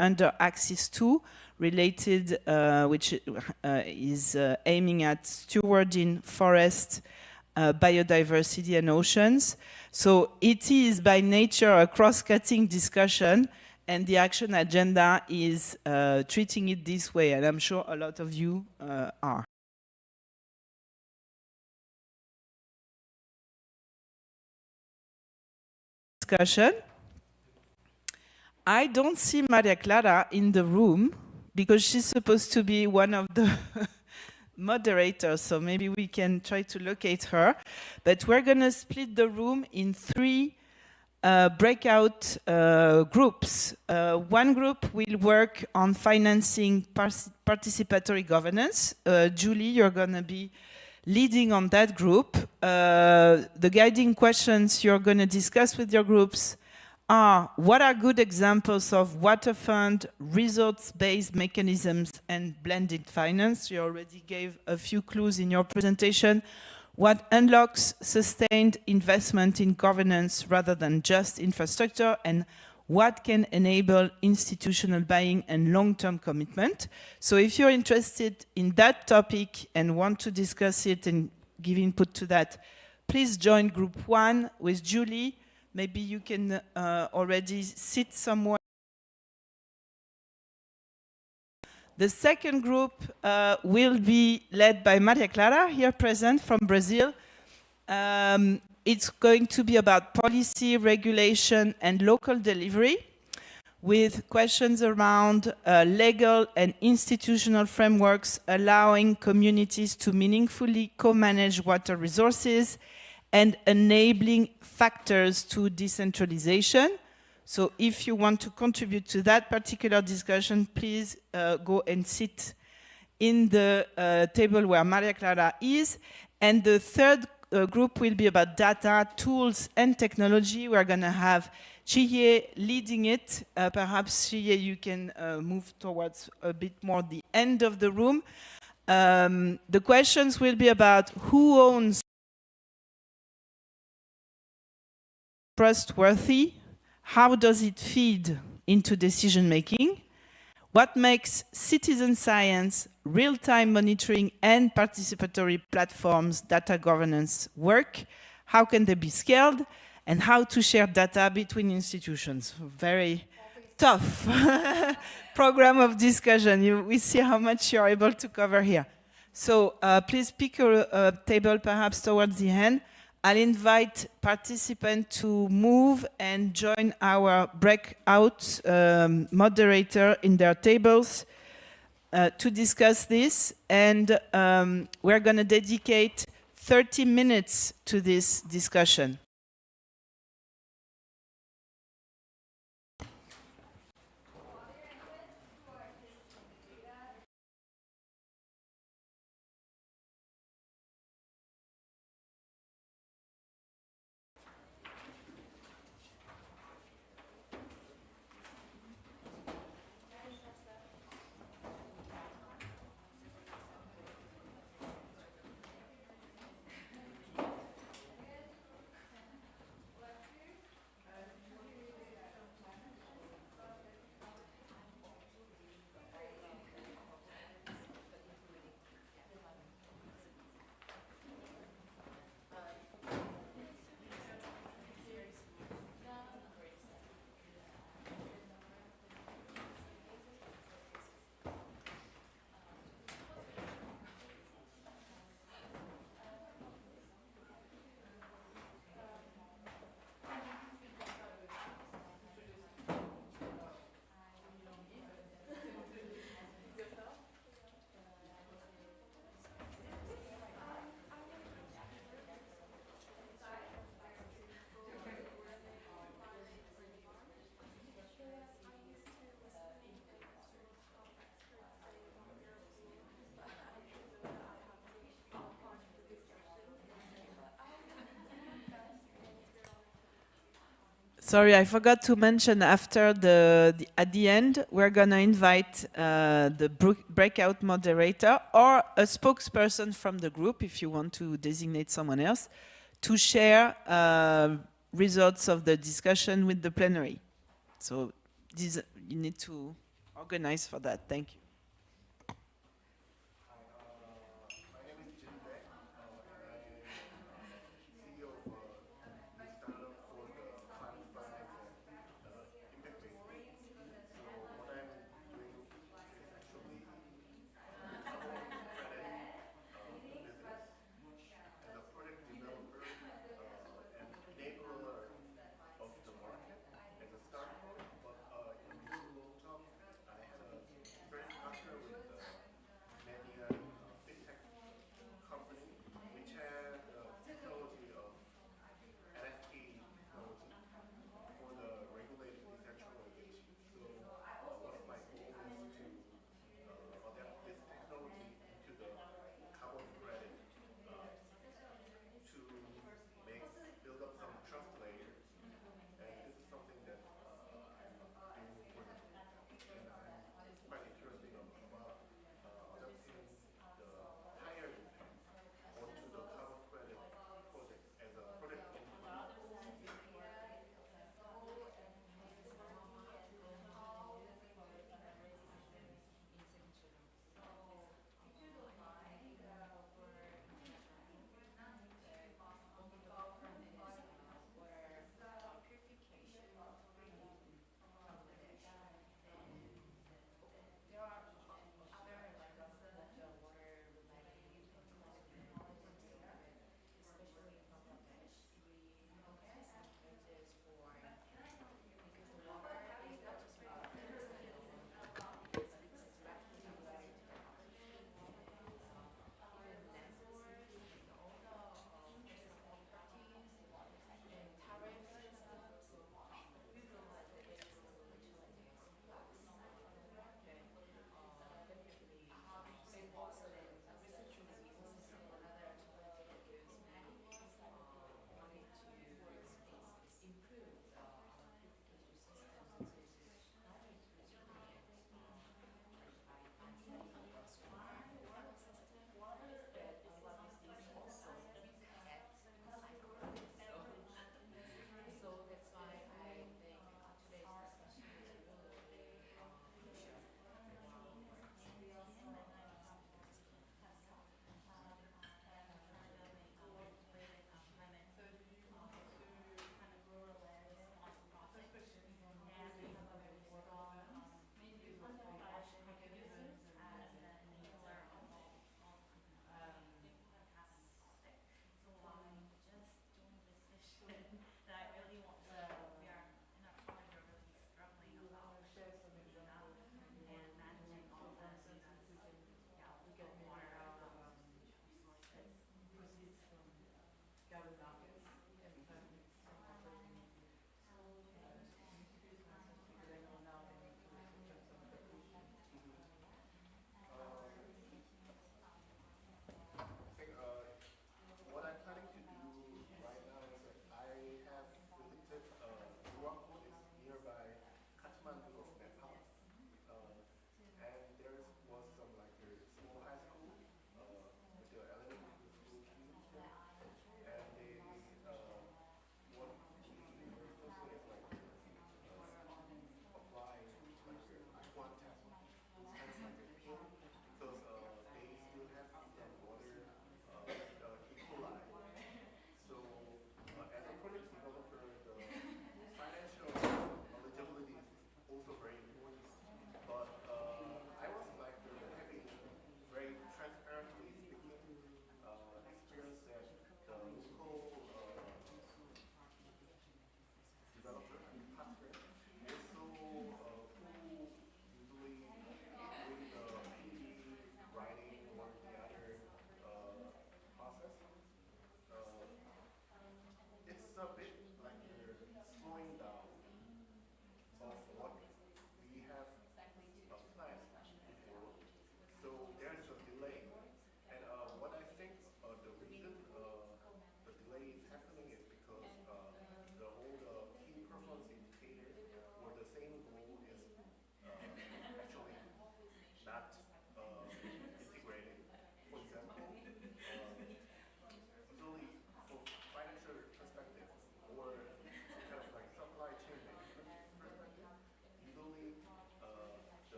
under Axis 2 related, which is aiming at stewarding forest, biodiversity and oceans. So it is by nature a cross-cutting discussion, and the action agenda is treating it this way, and I'm sure a lot of you are. Discussion. I don't see Maria Clara in the room because she's supposed to be one of the moderators, so maybe we can try to locate her. But we're going to split the room in 3 breakout groups. One group will work on financing participatory governance. Julie, you're going to be leading on that group. The guiding questions you're going to discuss with your groups are: what are good examples of water fund, results-based mechanisms, and blended finance? You already gave a few clues in your presentation. What unlocks sustained investment in governance rather than just infrastructure, and what can enable institutional buying and long-term commitment? So if you're interested in that topic and want to discuss it and give input to that, please join group 1 with Julie. Maybe you can already sit somewhere. The second group will be led by Maria Clara, here present from Brazil. It's going to be about policy, regulation, and local delivery, with questions around legal and institutional frameworks allowing communities to meaningfully co-manage water resources and enabling factors to decentralization. So if you want to contribute to that particular discussion, please go and sit in the table where Maria Clara is. And the third group will be about data, tools, and technology. We're going to have Chihye leading it. Perhaps, Chihye, you can move towards a bit more the end of the room. The questions will be about who owns trustworthy. How does it feed into decision making? What makes citizen science, real-time monitoring, and participatory platforms data governance work? How can they be scaled? And how to share data between institutions? Very tough program of discussion. We see how much you're able to cover here. So please pick a table perhaps towards the end. I'll invite participants to move and join our breakout moderator in their tables to discuss this. And we're going to dedicate 30 minutes to this discussion. Sorry, I forgot to mention after at the end, we're going to invite the breakout moderator or a spokesperson from the group, if you want to designate someone else, to share results of the discussion with the plenary. So you need to organize for that. Thank you.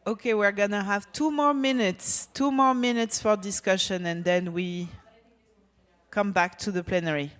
Okay, we're gonna have 2 more minutes for discussion, and then we come back to the plenary.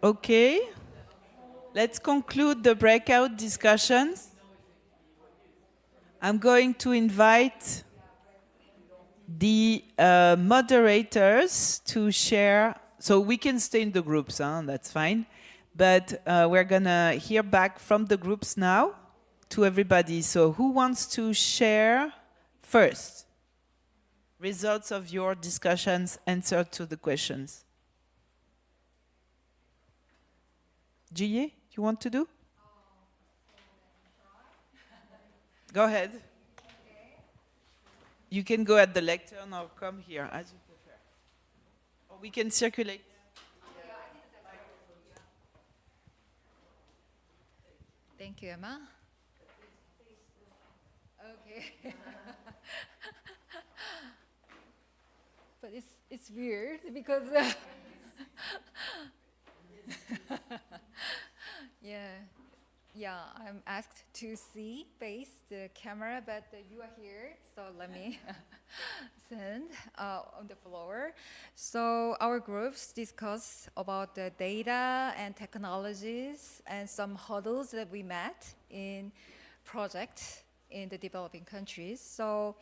Okay, let's conclude the breakout discussions. I'm going to invite the moderators to share. So we can stay in the groups, that's fine. But we're gonna hear back from the groups now to everybody. So who wants to share first? Results of your discussions, answer to the questions. Jie, you want to do? Go ahead. You can go at the lectern or come here, as you prefer. Or we can circulate. Thank you, Emma. Okay. But it's weird because yeah, I'm asked to face the camera, but you are here, so let me send on the floor. So our groups discuss about the data and technologies and some hurdles that we met in projects in the developing countries. So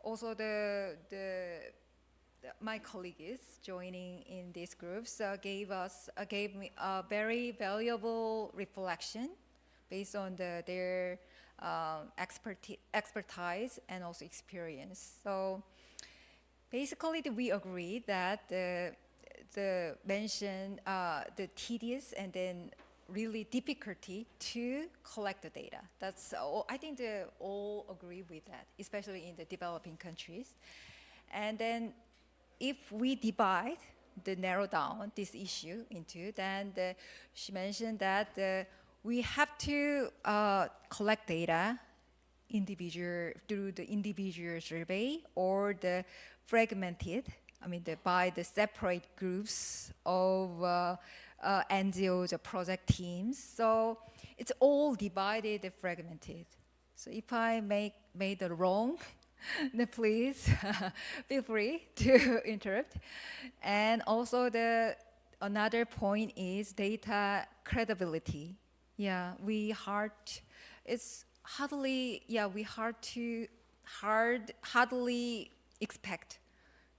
also my colleagues joining in these groups gave me a very valuable reflection based on their expertise and also experience. So basically, we agree that the mentioned the tedious and then really difficulty to collect the data. That's all, I think they all agree with that, especially in the developing countries. And then if we narrow down this issue into, then she mentioned that we have to collect data through the individual survey or the fragmented, by the separate groups of NGOs or project teams. So it's all divided and fragmented. So if I made the wrong, then please feel free to interrupt. And also another point is data credibility. Yeah, we hardly expect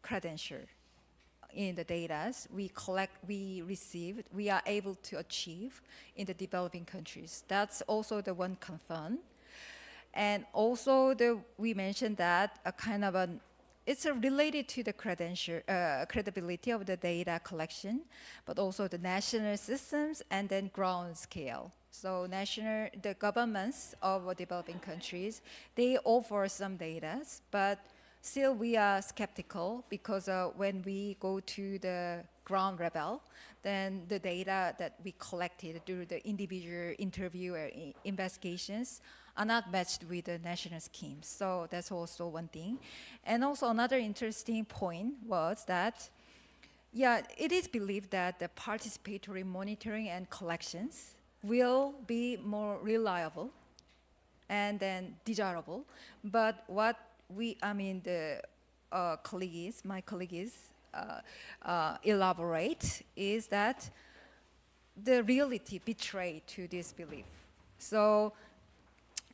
credential in the data we are able to achieve in the developing countries. That's also the one concern. And also we mentioned that it's related to the credibility of the data collection, but also the national systems and then ground scale. So the governments of developing countries, they offer some data, but still we are skeptical because when we go to the ground level, then the data that we collected through the individual interview or investigations are not matched with the national schemes. So that's also one thing. And also another interesting point was that, it is believed that the participatory monitoring and collections will be more reliable and then desirable. But what my colleagues elaborate is that the reality betrayed to this belief. So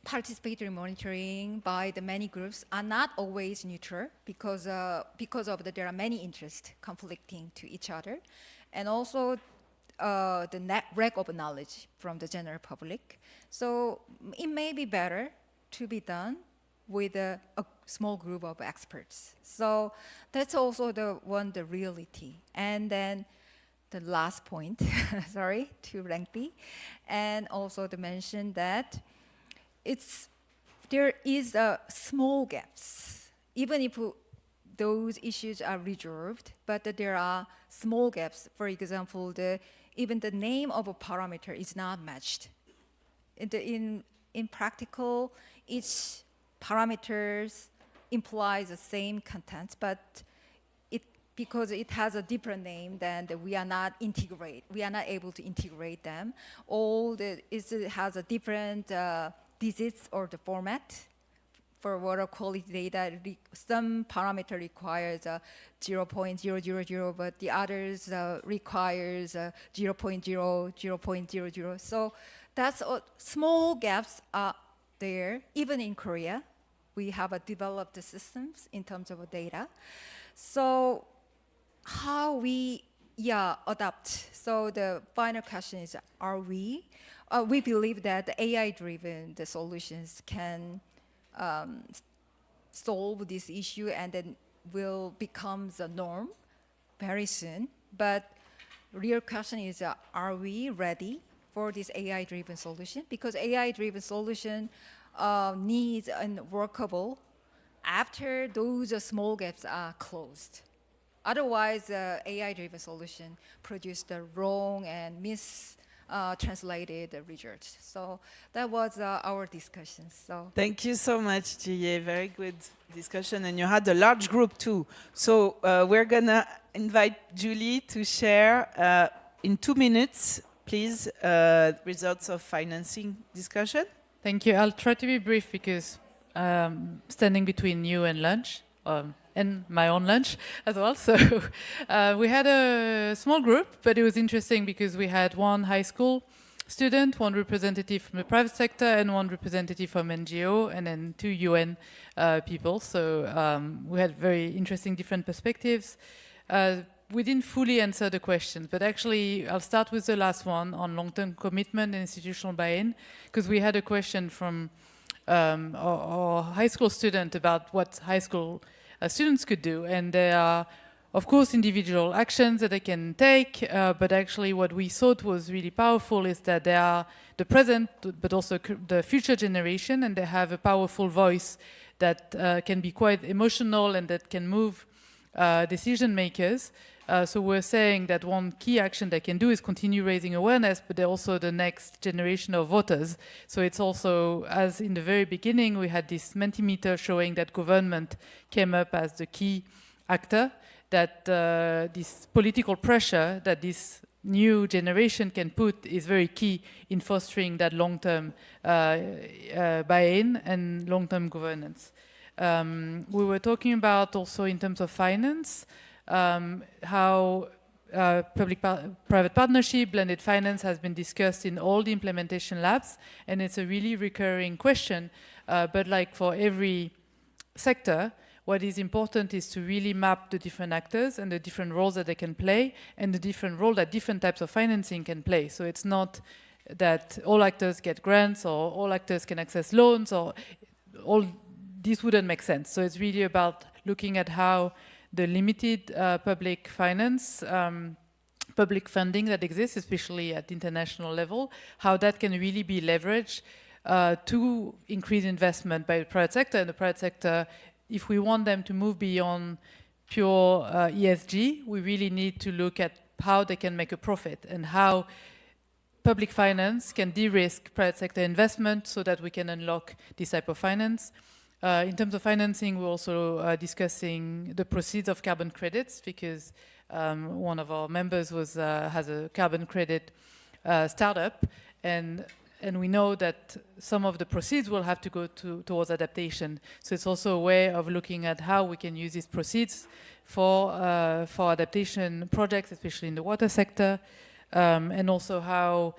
participatory monitoring by the many groups are not always neutral because there are many interests conflicting to each other, and also the lack of knowledge from the general public. So it may be better to be done with a small group of experts. So that's also the reality. And then the last point, sorry, too lengthy, and also to mention that there is a small gaps, even if those issues are resolved, but there are small gaps. For example, even the name of a parameter is not matched. In practical, each parameters implies the same content, but because it has a different name, then we are not able to integrate them. It has a different digits or the format. for water quality data, some parameter requires 0.000, but the others requires 0.0, 0.00. So that's small gaps are there. Even in Korea, we have developed systems in terms of data. So how we adapt. So the final question is, are we? We believe that the AI-driven solutions can solve this issue and then will become the norm very soon. But real question is, are we ready for this AI-driven solution? Because AI-driven solution needs and workable after those small gaps are closed. Otherwise, AI-driven solution produce the wrong and mistranslated results. So that was our discussion. So Thank you so much, Jie. Very good discussion, and you had a large group too. So we're gonna invite Julie to share in 2 minutes, please, results of financing discussion. Thank you. I'll try to be brief because standing between you and lunch, and my own lunch as well. So we had a small group, but it was interesting because we had one high school student, one representative from the private sector, and one representative from NGO, and then 2 UN people. So we had very interesting different perspectives. We didn't fully answer the questions, but actually I'll start with the last one on long-term commitment and institutional buy-in, because we had a question from our high school student about what high school students could do. And there are, of course, individual actions that they can take, but actually what we thought was really powerful is that they are the present, but also the future generation, and they have a powerful voice that can be quite emotional and that can move decision makers. So we're saying that one key action they can do is continue raising awareness, but they're also the next generation of voters. So it's also, as in the very beginning, we had this Mentimeter showing that government came up as the key actor, that this political pressure that this new generation can put is very key in fostering that long-term buy-in and long-term governance. We were talking about also in terms of finance, how public-private partnership, blended finance has been discussed in all the implementation labs, and it's a really recurring question. But like for every sector, what is important is to really map the different actors and the different roles that they can play, and the different role that different types of financing can play. So it's not that all actors get grants or all actors can access loans, or all this wouldn't make sense. So it's really about looking at how the limited public finance, public funding that exists, especially at the international level, how that can really be leveraged to increase investment by the private sector. And the private sector, if we want them to move beyond pure ESG, we really need to look at how they can make a profit and how public finance can de-risk private sector investment so that we can unlock this type of finance. In terms of financing, we're also discussing the proceeds of carbon credits, because one of our members has a carbon credit startup, and we know that some of the proceeds will have to go towards adaptation. So it's also a way of looking at how we can use these proceeds for adaptation projects, especially in the water sector, and also how